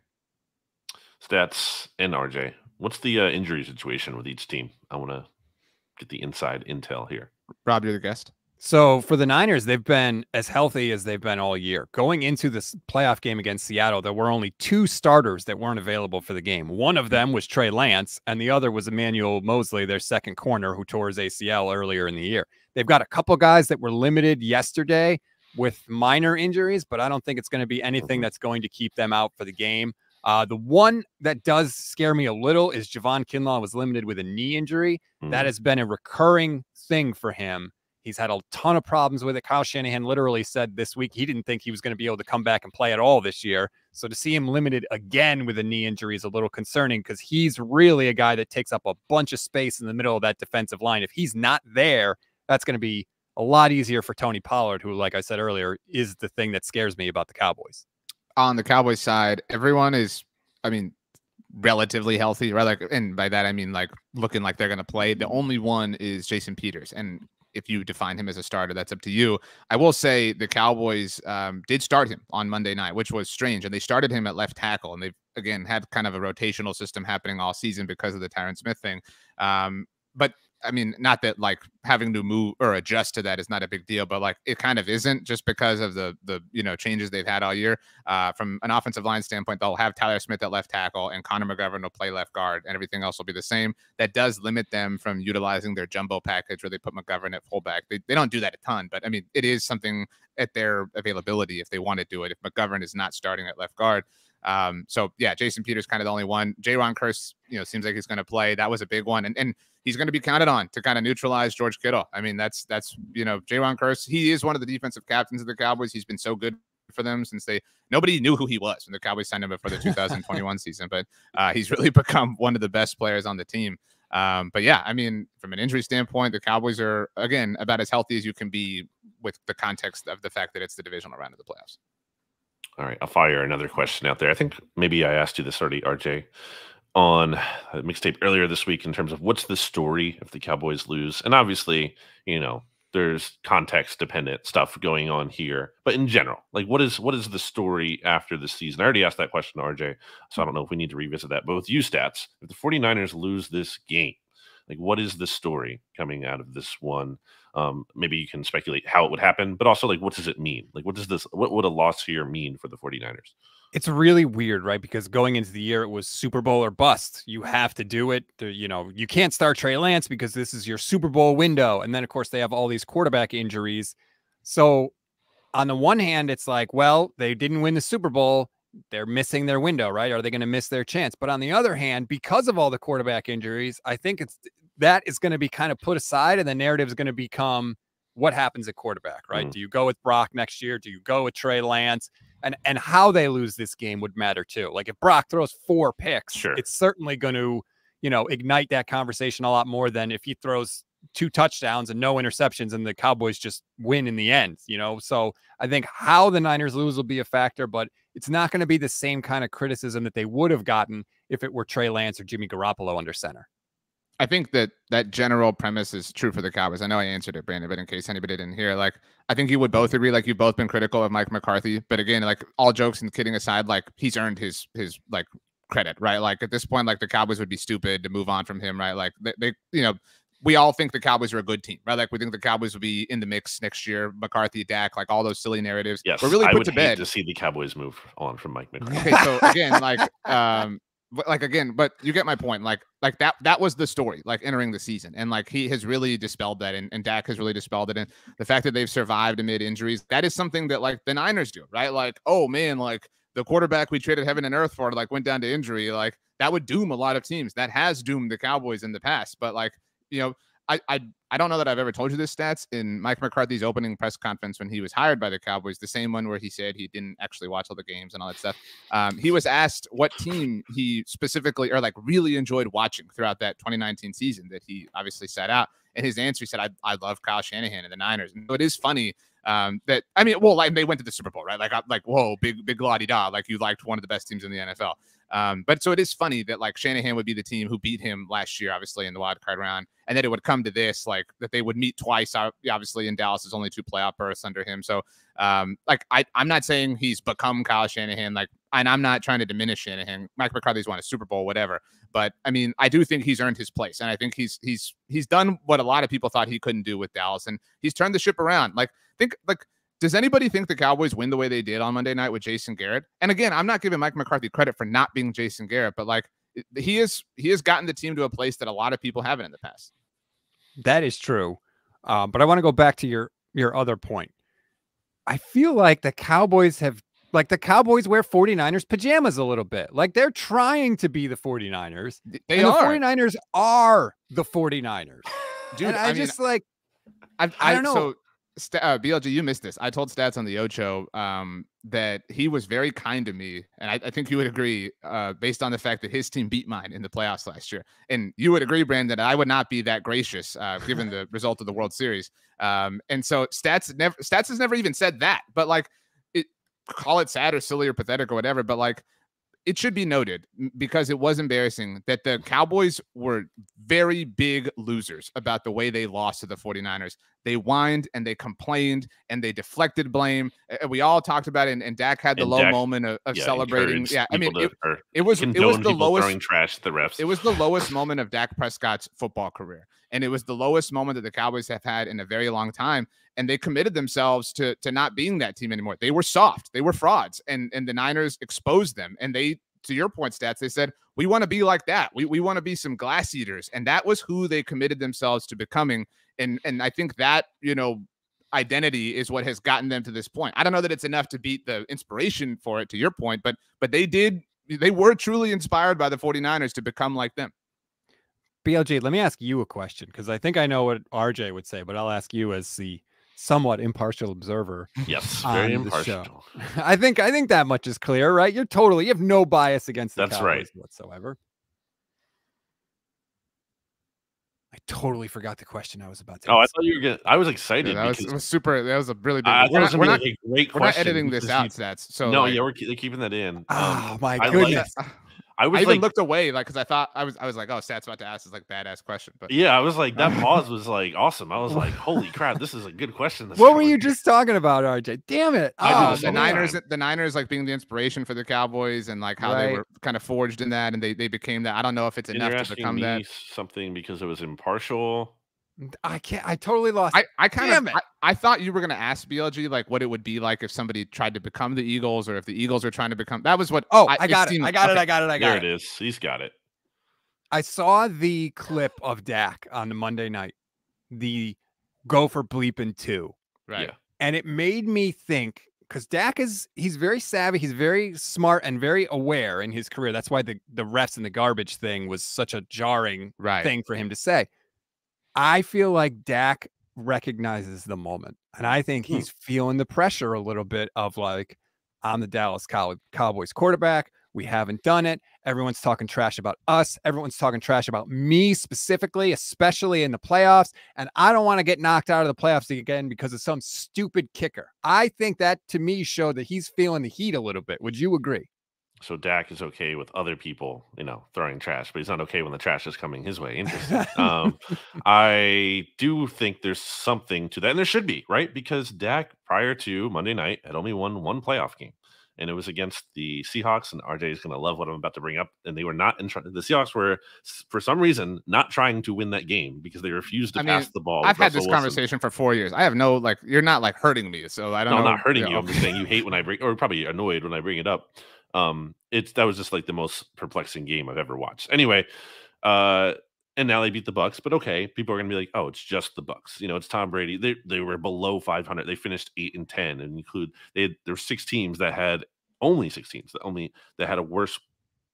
Stats and RJ. What's the injury situation with each team? I want to get the inside intel here. Rob, you're the guest. So for the Niners, they've been as healthy as they've been all year. Going into this playoff game against Seattle, there were only two starters that weren't available for the game. One of them was Trey Lance, and the other was Emmanuel Mosley, their second corner, who tore his ACL earlier in the year. They've got a couple guys that were limited yesterday with minor injuries, but I don't think it's going to be anything that's going to keep them out for the game. The one that does scare me a little is Javon Kinlaw was limited with a knee injury. That has been a recurring thing for him. He's had a ton of problems with it. Kyle Shanahan literally said this week he didn't think he was going to be able to come back and play at all this year. So to see him limited again with a knee injury is a little concerning because he's really a guy that takes up a bunch of space in the middle of that defensive line. If he's not there, that's going to be a lot easier for Tony Pollard, who, like I said earlier, is the thing that scares me about the Cowboys. On the Cowboys side, everyone is, relatively healthy, right? Like, and by that I mean like looking like they're going to play. The only one is Jason Peters, and if you define him as a starter, that's up to you. I will say the Cowboys did start him on Monday night, which was strange, and they started him at left tackle, and they've again had kind of a rotational system happening all season because of the Tyron Smith thing. But not that like having to move or adjust to that is not a big deal, but like it kind of isn't, just because of the changes they've had all year. From an offensive line standpoint, they'll have Tyler Smith at left tackle and Connor McGovern will play left guard, and everything else will be the same. That does limit them from utilizing their jumbo package where they put McGovern at fullback. They don't do that a ton, but it is something at their availability if they want to do it, if McGovern is not starting at left guard. So yeah, Jason Peters kind of the only one. Jaron Kearse, seems like he's going to play. That was a big one. And he's going to be counted on to kind of neutralize George Kittle. That's Jaron Kearse. He is one of the defensive captains of the Cowboys. He's been so good for them since nobody knew who he was when the Cowboys signed him before the 2021 season, but he's really become one of the best players on the team. But yeah, from an injury standpoint, the Cowboys are, again, about as healthy as you can be with the context of the fact that it's the divisional round of the playoffs. All right, I'll fire another question out there. I think maybe I asked you this already, RJ, on a mixtape earlier this week in terms of what's the story if the Cowboys lose. And obviously, there's context dependent stuff going on here. But in general, like what is the story after the season? I already asked that question to RJ, so I don't know if we need to revisit that. But with you stats, if the 49ers lose this game, like what is the story coming out of this one? Maybe you can speculate how it would happen, but also like what does it mean? Like what would a loss here mean for the 49ers? It's really weird, right? Because going into the year, it was Super Bowl or bust. You have to do it. You can't start Trey Lance because this is your Super Bowl window. And then, of course, they have all these quarterback injuries. So on the one hand, it's like, well, they didn't win the Super Bowl. They're missing their window, right? Are they going to miss their chance? But on the other hand, because of all the quarterback injuries, I think that is going to be kind of put aside, and the narrative is going to become what happens at quarterback, right? Do you go with Brock next year? Do you go with Trey Lance? And how they lose this game would matter too. Like if Brock throws 4 picks, sure, it's certainly going to, ignite that conversation a lot more than if he throws 2 touchdowns and no interceptions and the Cowboys just win in the end, So I think how the Niners lose will be a factor, but it's not going to be the same kind of criticism that they would have gotten if it were Trey Lance or Jimmy Garoppolo under center. I think that general premise is true for the Cowboys. I know I answered it, Brandon, but in case anybody didn't hear, like, I think you would both agree, like, you've both been critical of Mike McCarthy, but again, like, all jokes and kidding aside, like, he's earned his like credit, right? Like at this point, like the Cowboys would be stupid to move on from him, right? Like they we all think the Cowboys are a good team, right? Like we think the Cowboys will be in the mix next year. McCarthy, Dak, like all those silly narratives. Yes, were really I put would to hate bed to see the Cowboys move on from Mike McCarthy. Okay, so again, but you get my point. Like that was the story, like entering the season. And like he has really dispelled that, and Dak has really dispelled it. And the fact that they've survived amid injuries, that is something that like the Niners do, right? Like, oh man, like the quarterback we traded heaven and earth for like went down to injury. Like that would doom a lot of teams. That has doomed the Cowboys in the past. But like, I don't know that I've ever told you this stats in Mike McCarthy's opening press conference when he was hired by the Cowboys, the same one where he said he didn't actually watch all the games and all that stuff. He was asked what team he specifically or like really enjoyed watching throughout that 2019 season that he obviously sat out. And his answer, he said, I love Kyle Shanahan and the Niners. And so it is funny that, like they went to the Super Bowl, right? Like, whoa, big la-di-da. Like you liked one of the best teams in the NFL. But so it is funny that like Shanahan would be the team who beat him last year, obviously in the wild card round, and that it would come to this, like that they would meet twice. Obviously in Dallas, there's only 2 playoff berths under him. So I'm not saying he's become Kyle Shanahan, like, and I'm not trying to diminish Shanahan. Mike McCarthy's won a Super Bowl, whatever. But I do think he's earned his place, and I think he's done what a lot of people thought he couldn't do with Dallas, and he's turned the ship around. Does anybody think the Cowboys win the way they did on Monday night with Jason Garrett? And again, I'm not giving Mike McCarthy credit for not being Jason Garrett, but like he has gotten the team to a place that a lot of people haven't in the past. That is true. But I want to go back to your other point. I feel like the Cowboys wear 49ers pajamas a little bit. Like they're trying to be the 49ers. The 49ers are the 49ers. Dude, and I don't know. So BLG, you missed this. I told Stats on the Ocho that he was very kind to me, and I think you would agree, based on the fact that his team beat mine in the playoffs last year. And you would agree, Brandon, that I would not be that gracious given the result of the World Series. And so Stats has never even said that, but like, call it sad or silly or pathetic or whatever, but like, it should be noted, because it was embarrassing, that the Cowboys were very big losers about the way they lost to the 49ers. They whined and they complained and they deflected blame. We all talked about it, and Dak had the low moment of celebrating. Yeah, I mean, it was the lowest throwing trash to the refs. It was the lowest moment of Dak Prescott's football career, and it was the lowest moment that the Cowboys have had in a very long time. And they committed themselves to not being that team anymore. They were soft. They were frauds. And the Niners exposed them. And they, to your point, Stats, they said, we want to be like that. We want to be some glass eaters. And that was who they committed themselves to becoming. And I think that, identity is what has gotten them to this point. I don't know that it's enough to beat the inspiration for it, to your point, but they were truly inspired by the 49ers to become like them. BLG, let me ask you a question, because I think I know what RJ would say, but I'll ask you as the somewhat impartial observer. Yes, very impartial. I think that much is clear, right? You have no bias against the Cowboys whatsoever. I totally forgot the question I was about to ask. I thought you were gonna. I was excited. Yeah, that was super. That was a really big. We're not a great question. We're not editing this out, Stats. So no, we're keeping that in. Oh my goodness. I even looked away, like, because I thought I was like, oh, Stats about to ask this like badass question. But yeah, I was like, that pause was like awesome. I was like, holy crap, this is a good question. What were you just talking about, RJ? Damn it! The Niners like being the inspiration for the Cowboys, and like how they were kind of forged in that, and they became that. I don't know if it's enough to become that. Something because it was impartial. I totally lost. I thought you were going to ask BLG like what it would be like if somebody tried to become the Eagles, or if the Eagles are trying to become. That was what. I got it. There it is. He's got it. I saw the clip of Dak on the Monday night, the go for bleeping 2. Right. Yeah. And it made me think, because Dak he's very savvy, he's very smart and very aware in his career. That's why the refs and the garbage thing was such a jarring thing for him to say. I feel like Dak recognizes the moment, and I think he's feeling the pressure a little bit of like, I'm the Dallas Cowboys quarterback. We haven't done it. Everyone's talking trash about us. Everyone's talking trash about me specifically, especially in the playoffs. And I don't want to get knocked out of the playoffs again because of some stupid kicker. I think that, to me, showed that he's feeling the heat a little bit. Would you agree? So Dak is okay with other people, throwing trash, but he's not okay when the trash is coming his way. Interesting. I do think there's something to that, and there should be, right? Because Dak, prior to Monday night, had only won one playoff game, and it was against the Seahawks. And RJ is going to love what I'm about to bring up. And they were not the Seahawks were, for some reason, not trying to win that game because they refused to pass the ball. I've had this conversation for 4 years. I have no you're not like hurting me, so I don't know. I'm not hurting you. I'm just saying you hate when I bring, or probably annoyed when I bring it up. That was just like the most perplexing game I've ever watched. Anyway, and now they beat the Bucks, but okay, people are gonna be like, oh, it's just the Bucks. It's Tom Brady. They were below 500. They finished 8-10, and there were 6 teams that had that had a worse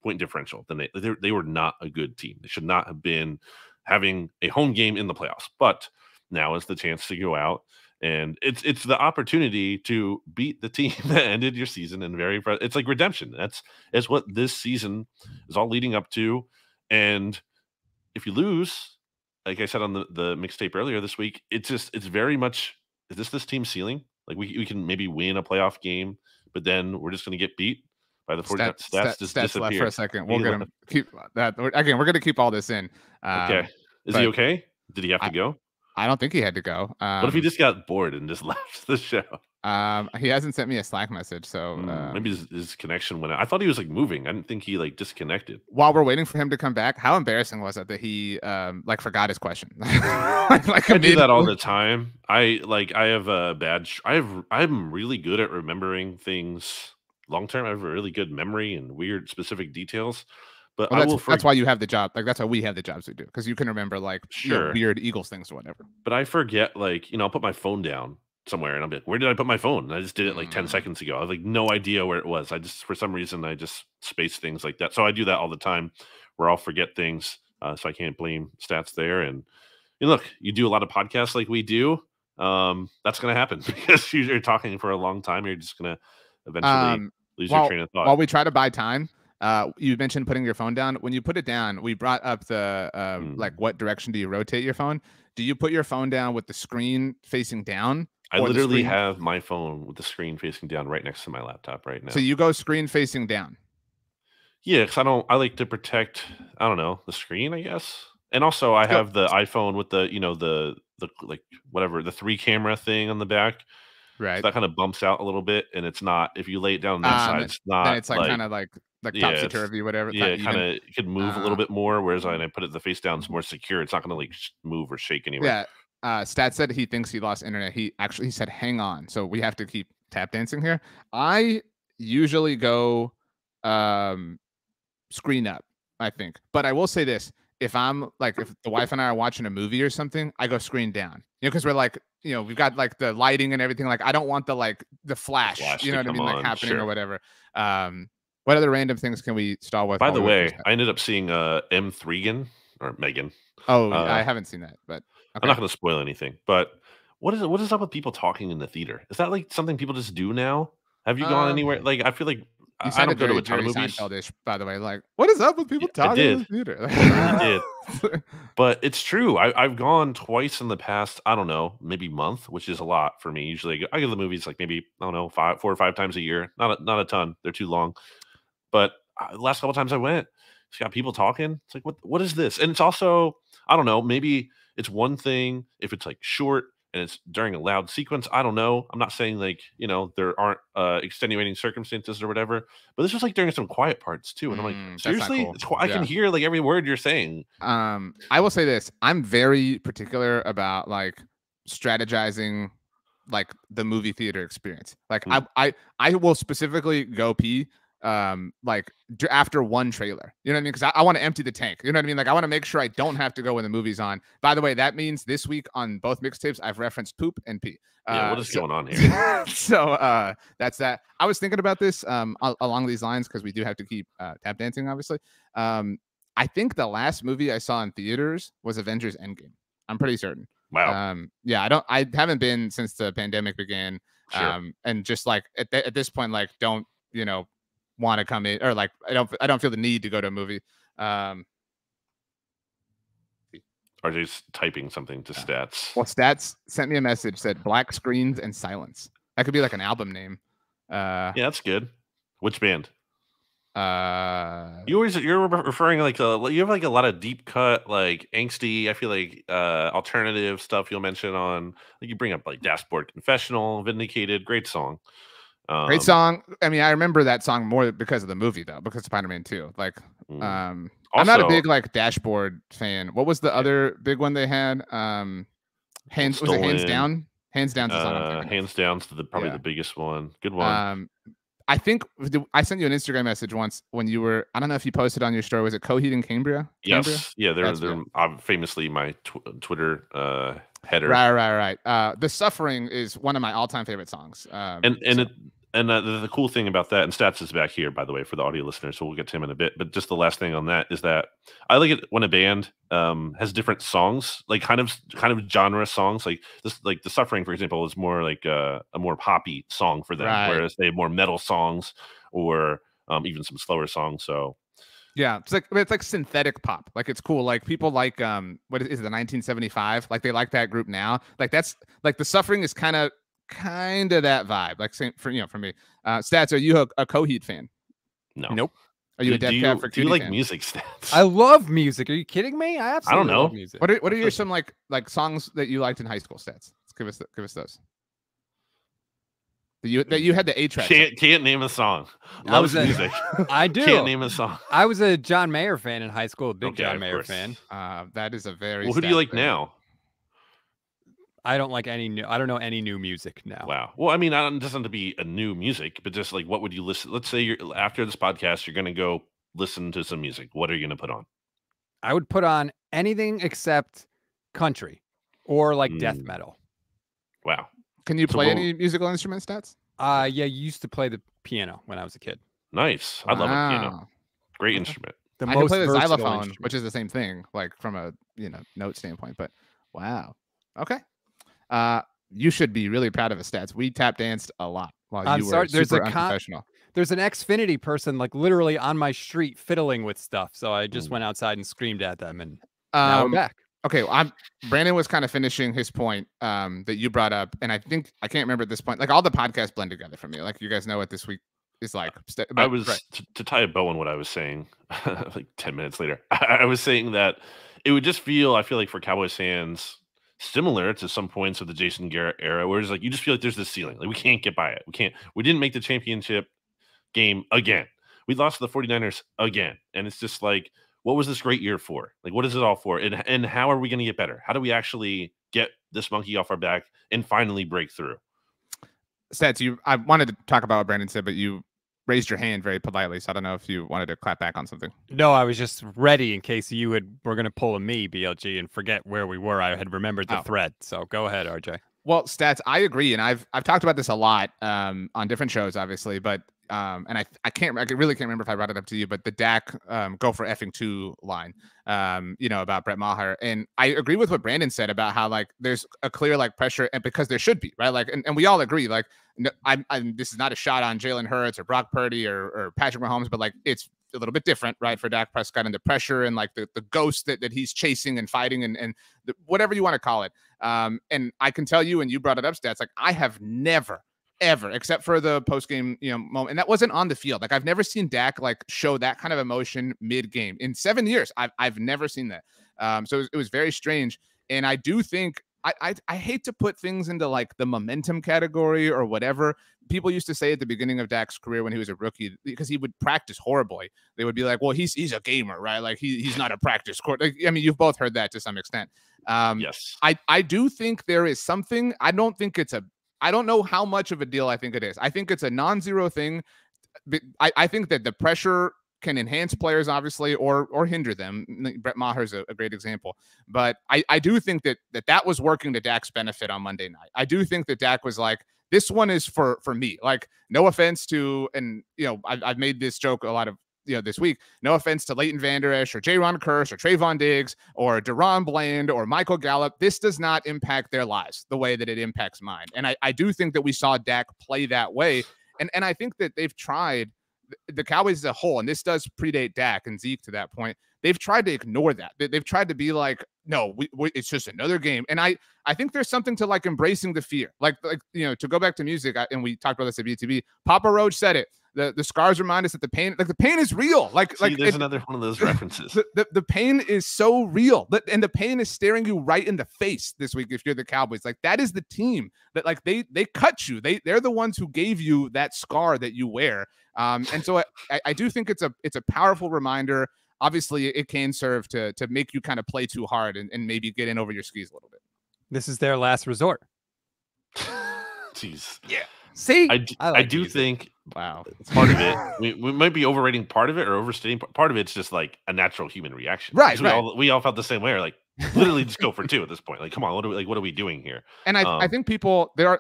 point differential than they were not a good team. They should not have been having a home game in the playoffs. But now is the chance to go out. And it's the opportunity to beat the team that ended your season in it's like redemption. That's what this season is all leading up to. And if you lose, like I said on the mixtape earlier this week, it's very much, is this team's ceiling? Like we can maybe win a playoff game, but then we're just going to get beat by the 49ers. Stats just disappear. Left for a second. We'll get him. Keep that again. We're going to keep all this in. Okay. Is he okay? Did he have to go? I don't think he had to go. What if he just got bored and just left the show? He hasn't sent me a Slack message, so maybe his connection went out. I thought he was moving. I didn't think he disconnected. While we're waiting for him to come back, how embarrassing was it that he forgot his question? I do that all the time. I'm really good at remembering things long term. I have a really good memory and weird specific details. But that's why you have the job. Like, that's why we have the jobs we do, because you can remember weird Eagles things or whatever. But I forget, I'll put my phone down somewhere and I'll be like, where did I put my phone? And I just did it 10 seconds ago. I have no idea where it was. For some reason, I just space things like that. So I do that all the time where I'll forget things. So I can't blame Stats there. And look, you do a lot of podcasts like we do. that's going to happen because you're talking for a long time. You're just going to eventually lose your train of thought. While we try to buy time, you mentioned putting your phone down. When you put it down, we brought up the like what direction do you rotate your phone? Do you put your phone down with the screen facing down? I literally have my phone with the screen facing down right next to my laptop right now. So you go screen facing down. Yeah, because I like to protect, I don't know, the screen, I guess. And also I have the iPhone with the, the like whatever, the 3 camera thing on the back. Right. So that kind of bumps out a little bit, and it's not, if you lay it down on that side, it's not. Then it's like kind of like topsy-turvy, whatever. Yeah, it could move a little bit more, whereas when I put it the face down, it's more secure. It's not going to like move or shake anyway. Yeah. Stat said he thinks he lost internet. He said, hang on. So we have to keep tap dancing here. I usually go screen up, I think. But I will say this. If the wife and I are watching a movie or something, I go screen down. Because we're like, we've got like the lighting and everything. Like, I don't want the flash, you know what I mean? Like happening or whatever. What other random things can we stall with? By the way, I ended up seeing M. Thregan or Megan. Oh, I haven't seen that, but okay. I'm not going to spoil anything. But what is up with people talking in the theater? Is that like something people just do now? Have you gone anywhere? Like, I feel like I don't go to a ton of movies. Seinfeld-ish, by the way, like, what is up with people talking in the theater? I did. But it's true. I've gone twice in the past, I don't know, maybe month, which is a lot for me. Usually I go to the movies like maybe, I don't know, 4 or 5 times a year. Not a ton. They're too long. But the last couple times I went, it's got people talking. It's like, what is this? And it's also, I don't know, maybe it's one thing if it's like short and it's during a loud sequence. I don't know. I'm not saying like, there aren't extenuating circumstances or whatever, but this was like during some quiet parts too. And I'm like, seriously? Cool. I can hear like every word you're saying. I will say this. I'm very particular about like strategizing like the movie theater experience. Like I will specifically go pee like after one trailer, you know what I mean? Because I want to empty the tank, you know what I mean? Like I want to make sure I don't have to go when the movie's on. By the way, that means this week on both mixtapes I've referenced poop and pee. What is going on here? So that's that. I was thinking about this along these lines because we do have to keep tap dancing, obviously. I think the last movie I saw in theaters was Avengers Endgame. I'm pretty certain. Wow. I haven't been since the pandemic began. Sure. And just like at this point, like don't want to come in or like I don't feel the need to go to a movie. RJ's typing something to Stats. Well, Stats sent me a message, said black screens and silence. That could be like an album name. Yeah, that's good. Which band? You're referring like you have like a lot of deep cut, like angsty. I feel like alternative stuff you'll mention on. Like you bring up like Dashboard Confessional, Vindicated, great song. Great song. I mean, I remember that song more because of the movie, though, because Spider-Man 2. Like, I'm not a big like Dashboard fan. What was the other big one they had? Hands Down? Hands Down's the song. Hands Down's probably the biggest one. Good one. I think I sent you an Instagram message once when you were. I don't know if you posted on your story. Was it Coheed and Cambria? Yes. Yeah, they're famously my Twitter header. Right. The Suffering is one of my all-time favorite songs. The cool thing about that, and Stats is back here, by the way, for the audio listeners, so we'll get to him in a bit. But just the last thing on that is that I like it when a band has different songs, like kind of genre songs. Like this, like The Suffering, for example, is more like a more poppy song for them, whereas they have more metal songs or even some slower songs. So yeah, it's like synthetic pop. Like it's cool. Like people like what is it, the 1975? Like they like that group now. Like that's like The Suffering is kind of that vibe. Like same for me. Stats, are you a Coheed fan? No. Nope. Are you a Death Cab for Cutie fan? Do you like fan? music, Stats? I love music. Are you kidding me? I absolutely love music. What are your some like songs that you liked in high school, Stats? Let's give us those. That you had the 8-track. Can't name a song. Loves music. I do. Can't name a song. I was a John Mayer fan in high school. Big John Mayer fan. That is a very. Well, who do you like now? I don't like any new. I don't know any new music now. Wow. Well, I mean, it doesn't have to be a new music, but just like, what would you listen? Let's say after this podcast, you're going to go listen to some music. What are you going to put on? I would put on anything except country or like death metal. Wow. Can you play any musical instruments, Stats? Yeah, you used to play the piano when I was a kid. Nice. I love a piano. Great instrument. I can play the xylophone, which is the same thing, like from a note standpoint. But wow. Okay. you should be really proud of his stats. We tap danced a lot while I'm you sorry, were super unprofessional. There's an Xfinity person like literally on my street fiddling with stuff. So I just went outside and screamed at them, and now we're back. Okay, well, Brandon was kind of finishing his point that you brought up, and I think I can't remember at this point. Like all the podcasts blend together for me. Like you guys know what this week is like. I was to tie a bow on what I was saying. Like 10 minutes later, I was saying that it would just feel. I feel like for Cowboys fans, similar to some points of the Jason Garrett era, where it's like you just feel like there's this ceiling. Like we can't get by it. We didn't make the championship game again. We lost to the 49ers again. And it's just like, what was this great year for? Like, what is it all for? And how are we going to get better? How do we actually get this monkey off our back and finally break through? Stats, I wanted to talk about what Brandon said, but you raised your hand very politely. So I don't know if you wanted to clap back on something. No, I was just ready in case you were going to pull a me, BLG, and forget where we were. I had remembered the thread. So go ahead, RJ. Well, Stats, I agree. And I've talked about this a lot on different shows, obviously, but and I really can't remember if I brought it up to you, but the Dak go for effing 2 line, about Brett Maher. And I agree with what Brandon said about how like there's a clear like pressure, and because there should be, right? Like, and we all agree, like, no, this is not a shot on Jalen Hurts or Brock Purdy or Patrick Mahomes, but like it's a little bit different, right? For Dak Prescott and the pressure and like the ghost that he's chasing and fighting and whatever you want to call it. And I can tell you, and you brought it up, Stats, like I have never, ever, except for the post-game, moment, and that wasn't on the field. Like I've never seen Dak like show that kind of emotion mid-game in 7 years. I've never seen that. So it was very strange. And I do think I hate to put things into like the momentum category or whatever. People used to say at the beginning of Dak's career when he was a rookie, because he would practice horribly, they would be like, well, he's a gamer, right? Like he's not a practice court. Like, I mean, you've both heard that to some extent. Yes. I do think there is something. I don't know how much of a deal I think it is. I think it's a non-zero thing. I think that the pressure can enhance players, obviously, or hinder them. Brett Maher is a great example. But I do think that was working to Dak's benefit on Monday night. I do think that Dak was like, this one is for me. Like, no offense to, and I've made this joke a lot of this week. No offense to Leighton Vander Esch or Jaron Kearse or Trayvon Diggs or Deron Bland or Michael Gallup. This does not impact their lives the way that it impacts mine. And I do think that we saw Dak play that way. And I think that they've tried, the Cowboys as a whole, and this does predate Dak and Zeke to that point, they've tried to ignore that. They've tried to be like, no, it's just another game. And I think there's something to like embracing the fear. Like to go back to music, and we talked about this at BTB, Papa Roach said it. The scars remind us that the pain is real. There's another one of those references. The pain is so real, and the pain is staring you right in the face this week. If you're the Cowboys, like that is the team that like they cut you. They're the ones who gave you that scar that you wear. And so I do think it's a powerful reminder. Obviously, it can serve to make you kind of play too hard and maybe get in over your skis a little bit. This is their last resort. Jeez. Yeah. See, I do think wow, part of it we might be overrating part of it or overstating part of it's just like a natural human reaction, right? We all felt the same way. Like literally just go for 2 at this point. Like, come on, what are we doing here? And I think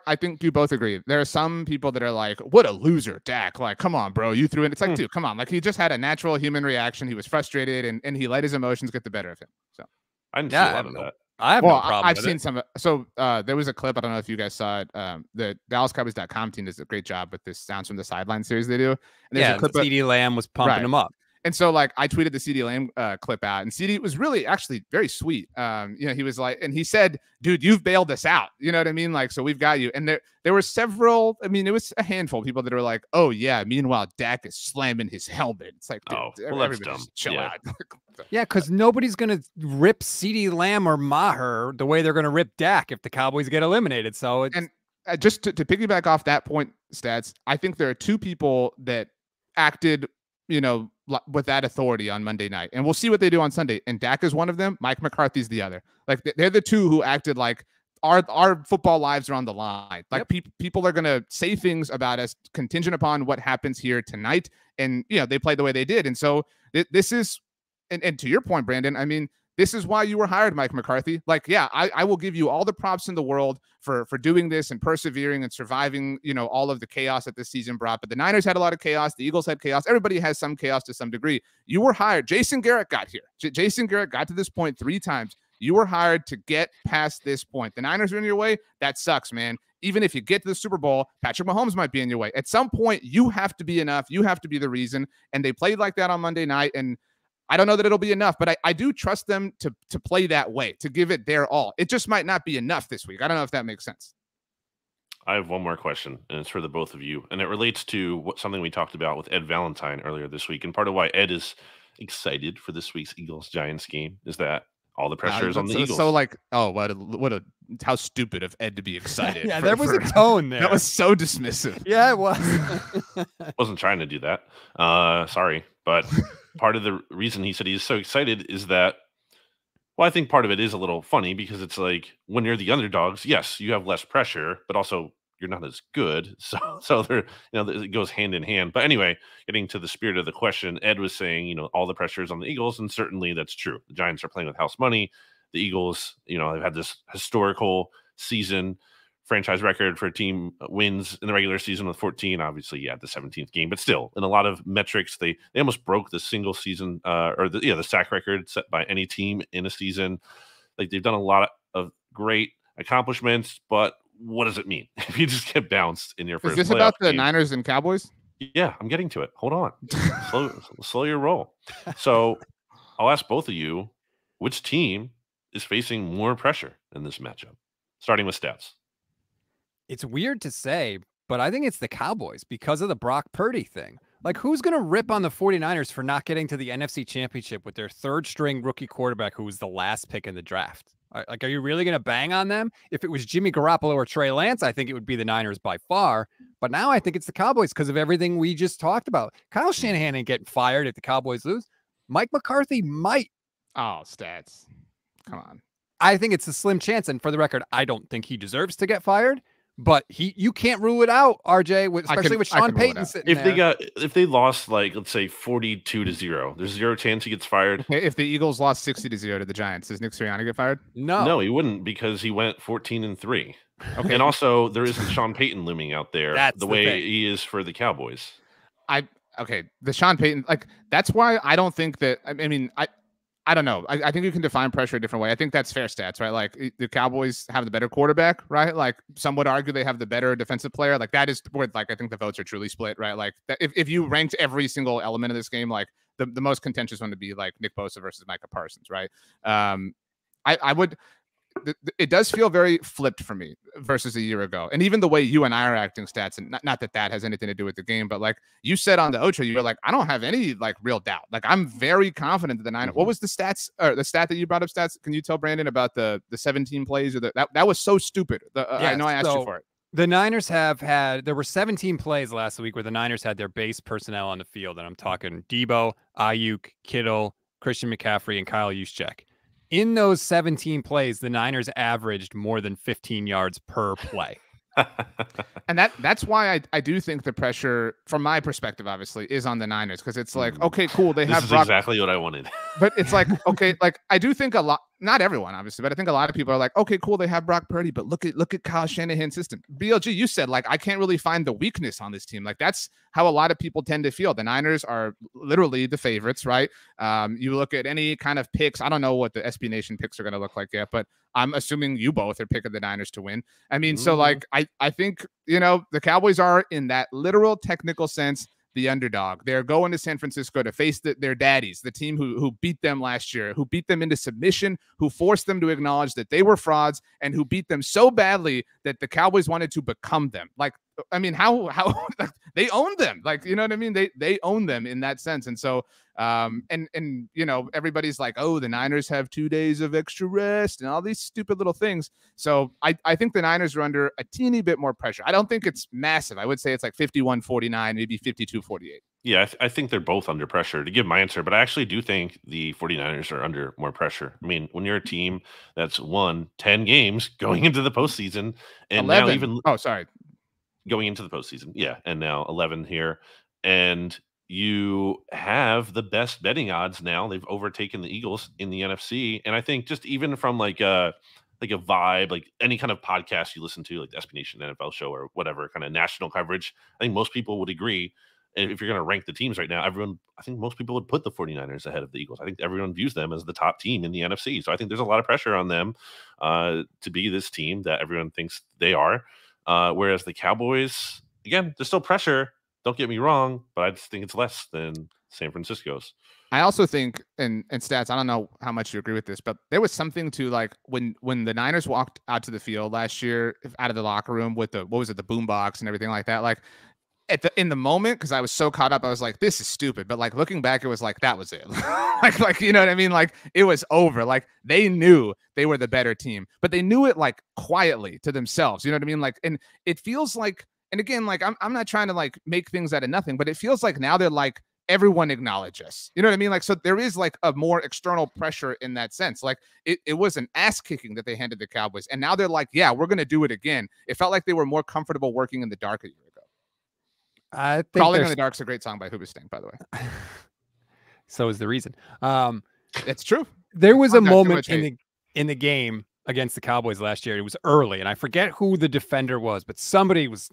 I think you both agree. There are some people that are like, what a loser, Dak. Like, come on, bro, you threw it. It's like, dude, come on. Like, he just had a natural human reaction. He was frustrated and he let his emotions get the better of him. So I didn't see a lot of that. I have no problem. I've seen some. So there was a clip. I don't know if you guys saw it. The DallasCowboys.com team does a great job with this Sounds from the Sideline series they do. And there's a clip CeeDee Lamb was pumping him up. And so like I tweeted the CeeDee Lamb clip out, and CeeDee was really actually very sweet. He was like, and he said, dude, you've bailed us out. You know what I mean? Like, so we've got you. And there were several, I mean, it was a handful of people that were like, oh yeah, meanwhile, Dak is slamming his helmet. It's like, dude, that's dumb. Chill out. Yeah, because nobody's going to rip CeeDee Lamb or Maher the way they're going to rip Dak if the Cowboys get eliminated. So it's... And just to piggyback off that point, Stats, I think there are 2 people that acted, with that authority on Monday night. And we'll see what they do on Sunday. And Dak is one of them. Mike McCarthy's the other. Like, they're the 2 who acted like our football lives are on the line. Like, people are going to say things about us contingent upon what happens here tonight. And, they played the way they did. And so this is... And to your point, Brandon, I mean, this is why you were hired, Mike McCarthy. Like, yeah, I will give you all the props in the world for doing this and persevering and surviving, all of the chaos that this season brought. But the Niners had a lot of chaos. The Eagles had chaos. Everybody has some chaos to some degree. You were hired. Jason Garrett got here. Jason Garrett got to this point 3 times. You were hired to get past this point. The Niners are in your way. That sucks, man. Even if you get to the Super Bowl, Patrick Mahomes might be in your way. At some point, you have to be enough. You have to be the reason. And they played like that on Monday night. And I don't know that it'll be enough, but I do trust them to play that way, to give it their all. It just might not be enough this week. I don't know if that makes sense. I have one more question, and it's for the both of you. And it relates to something we talked about with Ed Valentine earlier this week. And part of why Ed is excited for this week's Eagles-Giants game is that all the pressure is on the Eagles. So like, oh, how stupid of Ed to be excited. Yeah, there was a tone there. That was so dismissive. Yeah, it was. Wasn't trying to do that. Sorry. But part of the reason he said he's so excited is that, well, I think part of it is a little funny because it's like when you're the underdogs, yes, you have less pressure, but also you're not as good. So there, it goes hand in hand. But anyway, getting to the spirit of the question, Ed was saying, all the pressure is on the Eagles, and certainly that's true. The Giants are playing with house money. The Eagles, they've had this historical season, franchise record for team wins in the regular season with 14. Obviously, the 17th game, but still, in a lot of metrics, they almost broke the single season the sack record set by any team in a season. Like they've done a lot of great accomplishments, but what does it mean if you just get bounced in your first? Is this about the Niners and Cowboys? Yeah, I'm getting to it. Hold on, slow your roll. So I'll ask both of you, which team is facing more pressure in this matchup? Starting with stats. It's weird to say, but I think it's the Cowboys because of the Brock Purdy thing. Like, who's going to rip on the 49ers for not getting to the NFC Championship with their third-string rookie quarterback who was the last pick in the draft? Like, are you really going to bang on them? If it was Jimmy Garoppolo or Trey Lance, I think it would be the Niners by far. But now I think it's the Cowboys because of everything we just talked about. Kyle Shanahan ain't getting fired if the Cowboys lose. Mike McCarthy might. Oh, stats. Come on. I think it's a slim chance. And for the record, I don't think he deserves to get fired. But you can't rule it out, RJ, especially with Sean Payton sitting there. If they lost, like, let's say 42-0, there's zero chance he gets fired. Okay, if the Eagles lost 60-0 to the Giants, does Nick Sirianni get fired? No, he wouldn't because he went 14-3. Okay, and also there isn't Sean Payton looming out there the way he is for the Cowboys. The Sean Payton, like, that's why I don't think that. I don't know. I think you can define pressure a different way. I think that's fair stats, right? Like the Cowboys have the better quarterback, right? Like some would argue they have the better defensive player. Like that is where, like, I think the votes are truly split, right? Like if you ranked every single element of this game, like the most contentious one would be like Nick Bosa versus Micah Parsons, right? I would. It does feel very flipped for me versus a year ago. And even the way you and I are acting stats, and not that has anything to do with the game, but like you said on the Ochoa, you were like, I don't have any like real doubt. Like I'm very confident that the Niners. What was the stats or the stat that you brought up stats? Can you tell Brandon about the 17 plays or that was so stupid. I know I asked you for it. The Niners there were 17 plays last week where the Niners had their base personnel on the field. And I'm talking Debo, Ayuk, Kittle, Christian McCaffrey, and Kyle Juszczyk. In those 17 plays, the Niners averaged more than 15 yards per play. And that's why I do think the pressure, from my perspective, obviously, is on the Niners because it's like, okay, cool, they have Brock. Exactly what I wanted. But it's like, okay, like I do think a lot, not everyone, obviously, but I think a lot of people are like, okay, cool, they have Brock Purdy, but look at Kyle Shanahan's system. BLG, you said, like, I can't really find the weakness on this team. Like that's how a lot of people tend to feel. The Niners are literally the favorites, right? You look at any kind of picks. I don't know what the SB Nation picks are going to look like yet, but I'm assuming you both are picking the Niners to win. I mean, so like, I think, the Cowboys are, in that literal technical sense, the underdog. They're going to San Francisco to face their daddies, the team who beat them last year, who beat them into submission, who forced them to acknowledge that they were frauds, and who beat them so badly that the Cowboys wanted to become them. Like, I mean, how they own them. Like, you know what I mean? They own them in that sense. And so, everybody's like, oh, the Niners have 2 days of extra rest and all these stupid little things. So I think the Niners are under a teeny bit more pressure. I don't think it's massive. I would say it's like 51-49, maybe 52-48. Yeah, I think they're both under pressure to give my answer, but I actually do think the 49ers are under more pressure. I mean, when you're a team that's won 10 games going into the postseason and 11. now going into the postseason. Yeah. And now 11 here. And you have the best betting odds now. They've overtaken the Eagles in the NFC. And I think just even from like a vibe, like any kind of podcast you listen to, like the SB Nation NFL show or whatever kind of national coverage, I think most people would agree And if you're going to rank the teams right now, I think most people would put the 49ers ahead of the Eagles. I think everyone views them as the top team in the NFC. So I think there's a lot of pressure on them to be this team that everyone thinks they are. Whereas the Cowboys, again, there's still pressure. Don't get me wrong, but I just think it's less than San Francisco's. I also think, and Stats, I don't know how much you agree with this, but there was something to like when the Niners walked out to the field last year, out of the locker room with the boombox and everything like that. Like in the moment, because I was so caught up, I was like, this is stupid. But like looking back, it was like that was it. like you know what I mean? Like it was over. Like they knew they were the better team, but they knew it like quietly to themselves. You know what I mean? Like, and it feels like, and again, like I'm not trying to like make things out of nothing, but it feels like now they're like, everyone acknowledge us. You know what I mean? Like, so there is like a more external pressure in that sense. Like it was an ass kicking that they handed the Cowboys. And now they're like, yeah, we're going to do it again. It felt like they were more comfortable working in the dark a year ago. I think Crawling in the Dark's a great song by Hoobastank, by the way. So is The Reason. It's true. There was a moment in the game against the Cowboys last year. It was early, and I forget who the defender was, but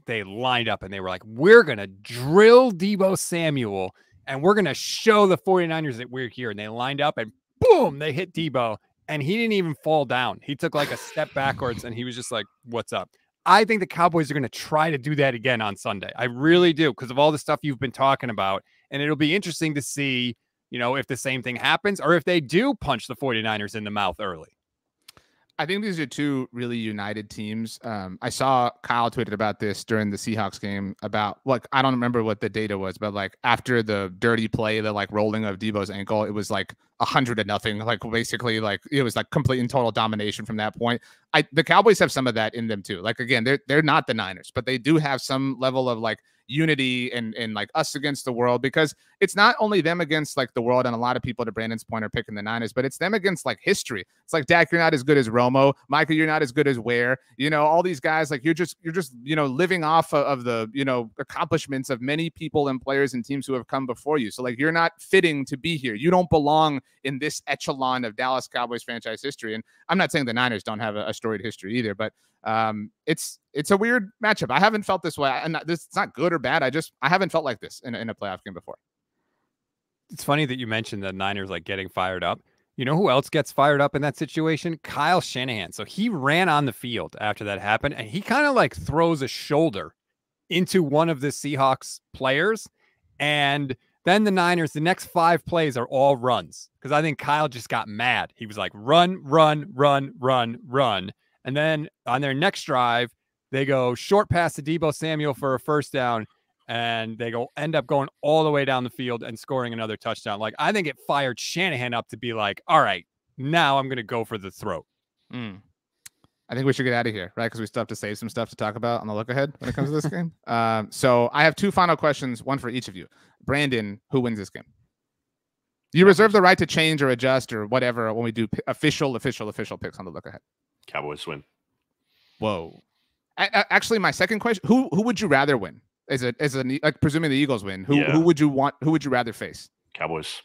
they lined up and they were like, we're going to drill Deebo Samuel and we're going to show the 49ers that we're here. And they lined up and boom, they hit Deebo and he didn't even fall down. He took like a step backwards and he was just like, what's up? I think the Cowboys are going to try to do that again on Sunday. I really do, because of all the stuff you've been talking about. And it'll be interesting to see, you know, if the same thing happens or if they do punch the 49ers in the mouth early. I think these are two really united teams. I saw Kyle tweeted about this during the Seahawks game about, like, I don't remember what the data was, but like after the dirty play, the like rolling of Deebo's ankle, it was like 100-0. Like basically like it was like complete and total domination from that point. The Cowboys have some of that in them too. Like, again, they're not the Niners, but they do have some level of like unity and like us against the world, because it's not only them against like the world, and a lot of people, to Brandon's point, are picking the Niners, but it's them against like history. It's like, Dak, you're not as good as Romo. Micah, you're not as good as Ware. You know, all these guys, like you're just you know, living off of the, you know, accomplishments of many people and players and teams who have come before you. So like you're not fitting to be here. You don't belong in this echelon of Dallas Cowboys franchise history. And I'm not saying the Niners don't have a storied history either, but it's a weird matchup. I haven't felt this way, and it's not good or bad. I haven't felt like this in a playoff game before. It's funny that you mentioned the Niners like getting fired up. You know who else gets fired up in that situation? Kyle Shanahan. So he ran on the field after that happened, and he kind of like throws a shoulder into one of the Seahawks players, and then the Niners, the next 5 plays are all runs, because I think Kyle just got mad. He was like, run, run, run, run, run. And then on their next drive, they go short pass to Deebo Samuel for a first down, and they end up going all the way down the field and scoring another touchdown. Like, I think it fired Shanahan up to be like, all right, now I'm going to go for the throat. I think we should get out of here, right? Because we still have to save some stuff to talk about on the look ahead when it comes to this game. So I have 2 final questions, one for each of you. Brandon, who wins this game? You reserve the right to change or adjust or whatever when we do official picks on the look ahead. Cowboys win. Whoa. Actually, my second question: who would you rather win? Like, presuming the Eagles win, who would you rather face? Cowboys.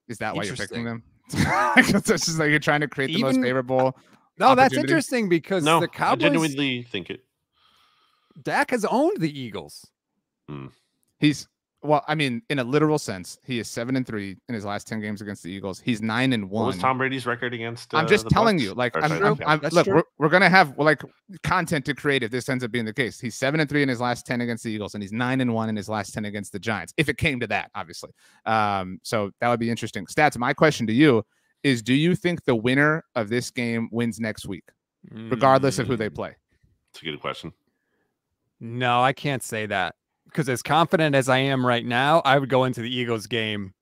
Is that why you're picking them? It's just like you're trying to create the most favorable. No, that's interesting, because the Cowboys, I genuinely think it. Dak has owned the Eagles. Well, I mean, in a literal sense, he is 7-3 in his last 10 games against the Eagles. He's 9-1. What was Tom Brady's record against? I'm just telling you, like, look, we're gonna have like content to create if this ends up being the case. He's 7-3 in his last 10 against the Eagles, and he's 9-1 in his last 10 against the Giants. If it came to that, obviously. So that would be interesting. Stats. My question to you is: do you think the winner of this game wins next week, regardless of who they play? It's a good question. No, I can't say that. Because as confident as I am right now, I would go into the Eagles game.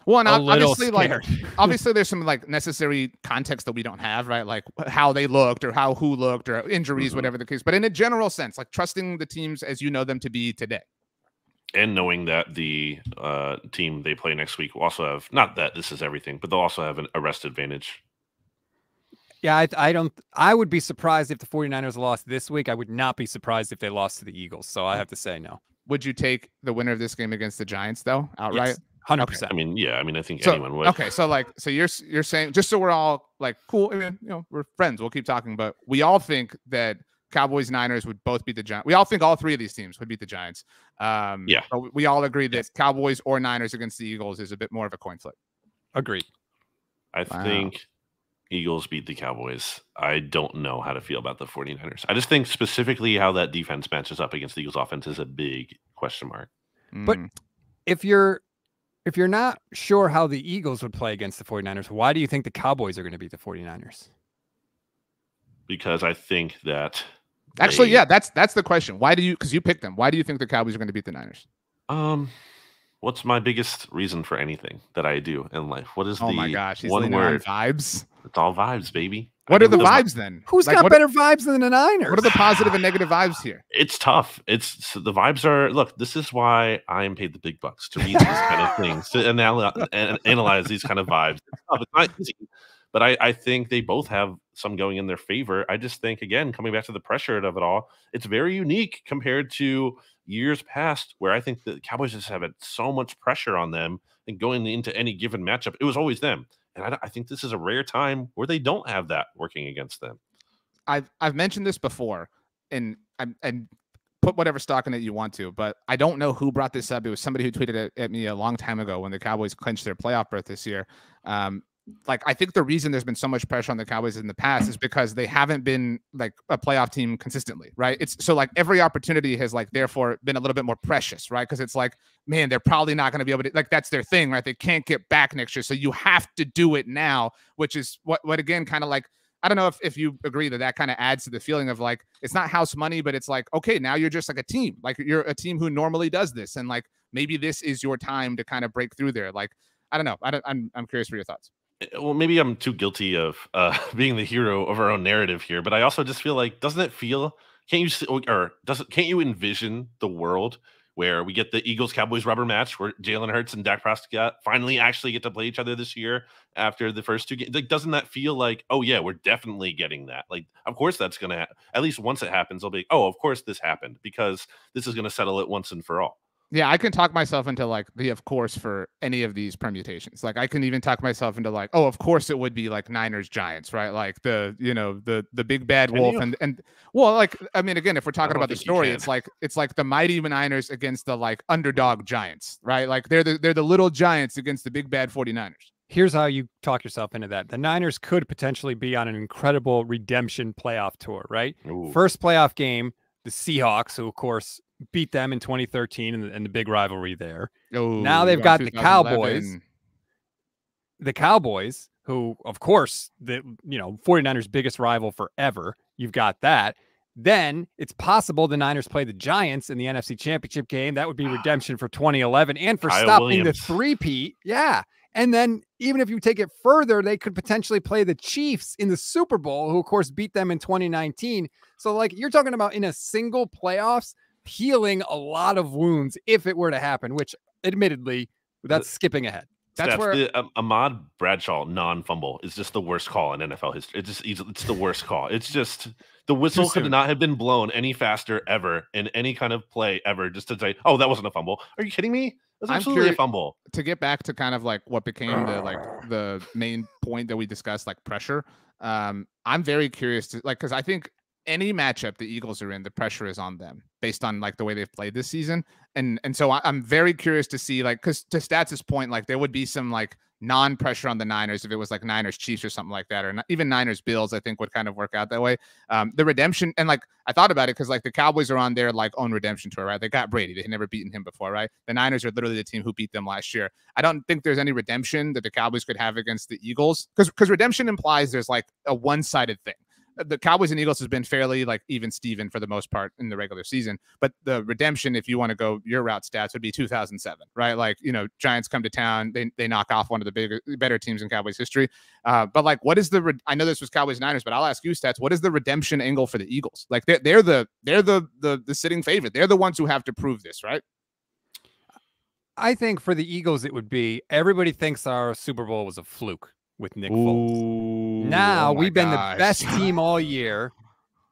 Well, and obviously there's some like necessary context that we don't have, right? Like how they looked or who looked or injuries, whatever the case. But in a general sense, like trusting the teams as you know them to be today. And knowing that the team they play next week will also have, not that this is everything, but they'll also have a rest advantage. Yeah, I would be surprised if the 49ers lost this week. I would not be surprised if they lost to the Eagles. So I have to say no. Would you take the winner of this game against the Giants, though, outright? Yes, 100%. Okay. I think anyone would. Okay, so you're saying, just so we're all like cool, I mean, you know, we're friends, we'll keep talking, but we all think that Cowboys, Niners would both beat the Giants. We all think all three of these teams would beat the Giants. Yeah. But we all agree that Cowboys or Niners against the Eagles is a bit more of a coin flip. Agreed. I think Eagles beat the Cowboys. I don't know how to feel about the 49ers. I just think specifically how that defense matches up against the Eagles offense is a big question mark. But if you're not sure how the Eagles would play against the 49ers, why do you think the Cowboys are going to beat the 49ers? Because I think that actually, yeah, that's the question. Why do you, because you picked them, why do you think the Cowboys are going to beat the Niners? What's my biggest reason for anything that I do in life? What is oh my gosh, he's one word? Vibes. It's all vibes, baby. What are the vibes then? Who's got better vibes than the Niners? What are the positive and negative vibes here? It's tough. The vibes are, look, this is why I am paid the big bucks to read these kind of things, to analyze these kind of vibes. It's not easy, but I think they both have some going in their favor. I just think, again, coming back to the pressure of it all, it's very unique compared to years past, where I think the Cowboys just have had so much pressure on them, and going into any given matchup, it was always them. And I think this is a rare time where they don't have that working against them. I've mentioned this before, and put whatever stock in it you want to, but I don't know who brought this up. It was somebody who tweeted it at me a long time ago when the Cowboys clinched their playoff berth this year. Like, I think the reason there's been so much pressure on the Cowboys in the past is because they haven't been like a playoff team consistently, right? It's so like every opportunity has like therefore been a little bit more precious, right? Because it's like, man, they're probably not going to be able to, like, that's their thing, right? They can't get back next year, so you have to do it now, which is what again, kind of like, I don't know if you agree that kind of adds to the feeling of like, it's not house money, but it's like, okay, now you're just like a team, like you're a team who normally does this, and like maybe this is your time to kind of break through there. Like, I don't know, I'm curious for your thoughts. Well, maybe I'm too guilty of being the hero of our own narrative here, but I also just feel like, can't you envision the world where we get the Eagles-Cowboys rubber match where Jalen Hurts and Dak Prescott finally actually get to play each other this year after the first two games? Like, doesn't that feel like, oh yeah, we're definitely getting that? Like, of course that's going to at least once it happens, they'll be like, oh, of course this happened, because this is going to settle it once and for all. Yeah, I can talk myself into like the of course for any of these permutations. Like, I can even talk myself into like, oh, of course it would be like Niners Giants, right? Like the big bad wolf and well, like, I mean, again, if we're talking about the story, it's like the mighty Niners against the like underdog Giants, right? Like they're the little Giants against the big bad 49ers. Here's how you talk yourself into that. The Niners could potentially be on an incredible redemption playoff tour, right? Ooh. First playoff game, the Seahawks, who of course beat them in 2013 and the big rivalry there. Oh, now they've got the Cowboys. The Cowboys, who of course the 49ers biggest rival forever. You've got that. Then it's possible the Niners play the Giants in the NFC Championship game. That would be redemption for 2011 and for stopping the three-peat. Yeah. And then even if you take it further, they could potentially play the Chiefs in the Super Bowl, who of course beat them in 2019. So like, you're talking about in a single playoffs, healing a lot of wounds if it were to happen, which admittedly, that's skipping ahead. That's where the Ahmad Bradshaw non-fumble is just the worst call in NFL history. It's the worst call. It's just, the whistle could not have been blown any faster ever in any kind of play ever, just to say, oh, that wasn't a fumble. Are you kidding me? That's absolutely a fumble. To get back to kind of like what became the main point that we discussed, like pressure. I'm very curious to because I think any matchup the Eagles are in, the pressure is on them based on like the way they've played this season. And so I'm very curious to see, like, because to Stats' point, like there would be some like non-pressure on the Niners if it was like Niners Chiefs or something like that, or even Niners Bills, I think would kind of work out that way. The redemption, and like I thought about it because like the Cowboys are on their like own redemption tour, right? They got Brady, they had never beaten him before, right? The Niners are literally the team who beat them last year. I don't think there's any redemption that the Cowboys could have against the Eagles, because redemption implies there's like a one-sided thing. The Cowboys and Eagles has been fairly like even Steven for the most part in the regular season, but the redemption, if you want to go your route, Stats, would be 2007, right? Like, Giants come to town, they knock off one of the better teams in Cowboys history. But like, what is I know this was Cowboys Niners, but I'll ask you, Stats, what is the redemption angle for the Eagles? Like they're the sitting favorite. They're the ones who have to prove this, right? I think for the Eagles, it would be, everybody thinks our Super Bowl was a fluke with Nick Foles. Now we've been the best team all year,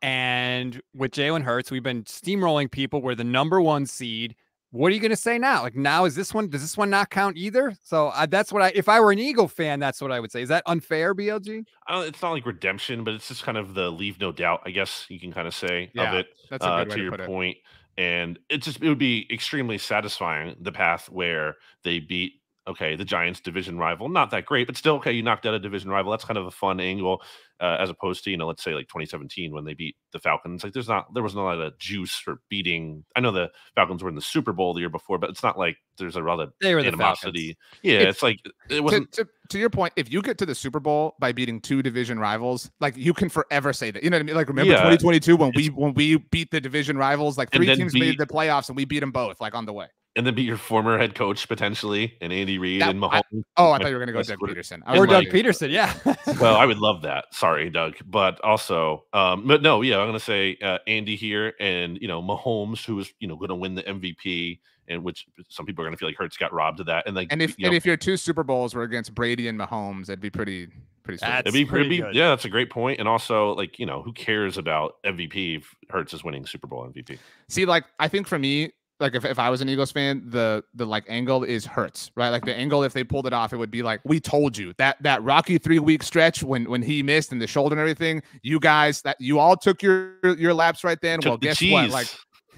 and with Jalen Hurts, we've been steamrolling people. We're the #1 seed. what are you going to say now? Like now, does this one not count either? So that's what if I were an Eagle fan, that's what I would say. Is that unfair, BLG? It's not like redemption, but it's just kind of the leave no doubt, I guess you can kind of say of it. That's a good way to to your put it. point. And it would be extremely satisfying, the path where they beat the Giants division rival, not that great, but still you knocked out a division rival. That's kind of a fun angle, as opposed to let's say like 2017 when they beat the Falcons. Like there wasn't a lot of juice for beating. I know the Falcons were in the Super Bowl the year before, but it's not like there's a lot of animosity. Yeah, it's like it wasn't. To your point, if you get to the Super Bowl by beating 2 division rivals, like you can forever say that. You know what I mean? Like remember 2022 when we beat the division rivals, like 3 teams made the playoffs and we beat them both, like on the way. And then beat your former head coach potentially, and Andy Reid and Mahomes. I thought you were going to go Doug Peterson. Or Doug Peterson, yeah. Well, I would love that. Sorry, Doug. But also, but no, I'm going to say Andy here, and Mahomes, who is going to win the MVP, and which some people are going to feel like Hurts got robbed of that. And like, and if your 2 Super Bowls were against Brady and Mahomes, it'd be pretty sweet. It'd be good. Yeah, that's a great point. And also, like, who cares about MVP if Hurts is winning Super Bowl MVP? See, like, I think for me, like if I was an Eagles fan, the like angle is Hurts, right? Like the angle, if they pulled it off, it would be like, we told you that rocky 3-week stretch when he missed and the shoulder and everything, you guys, that you all took your laps right then. Well, guess what? Like,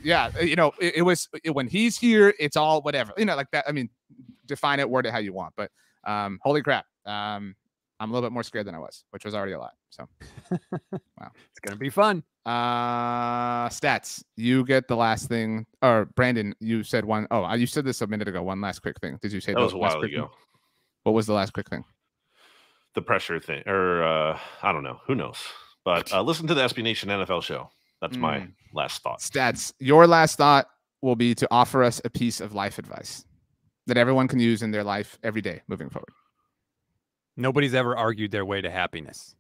yeah, it was when he's here, it's all whatever, like that. I mean, define it, word it how you want, but holy crap. I'm a little bit more scared than I was, which was already a lot. So, wow. It's going to be fun. Stats. You get the last thing. Or Brandon, you said one. Oh, you said this a minute ago. One last quick thing. Did you say that was a while ago? What was the last quick thing? The pressure thing. Or I don't know. Who knows? But listen to the SB Nation NFL show. That's my last thought. Stats. Your last thought will be to offer us a piece of life advice that everyone can use in their life every day moving forward. Nobody's ever argued their way to happiness.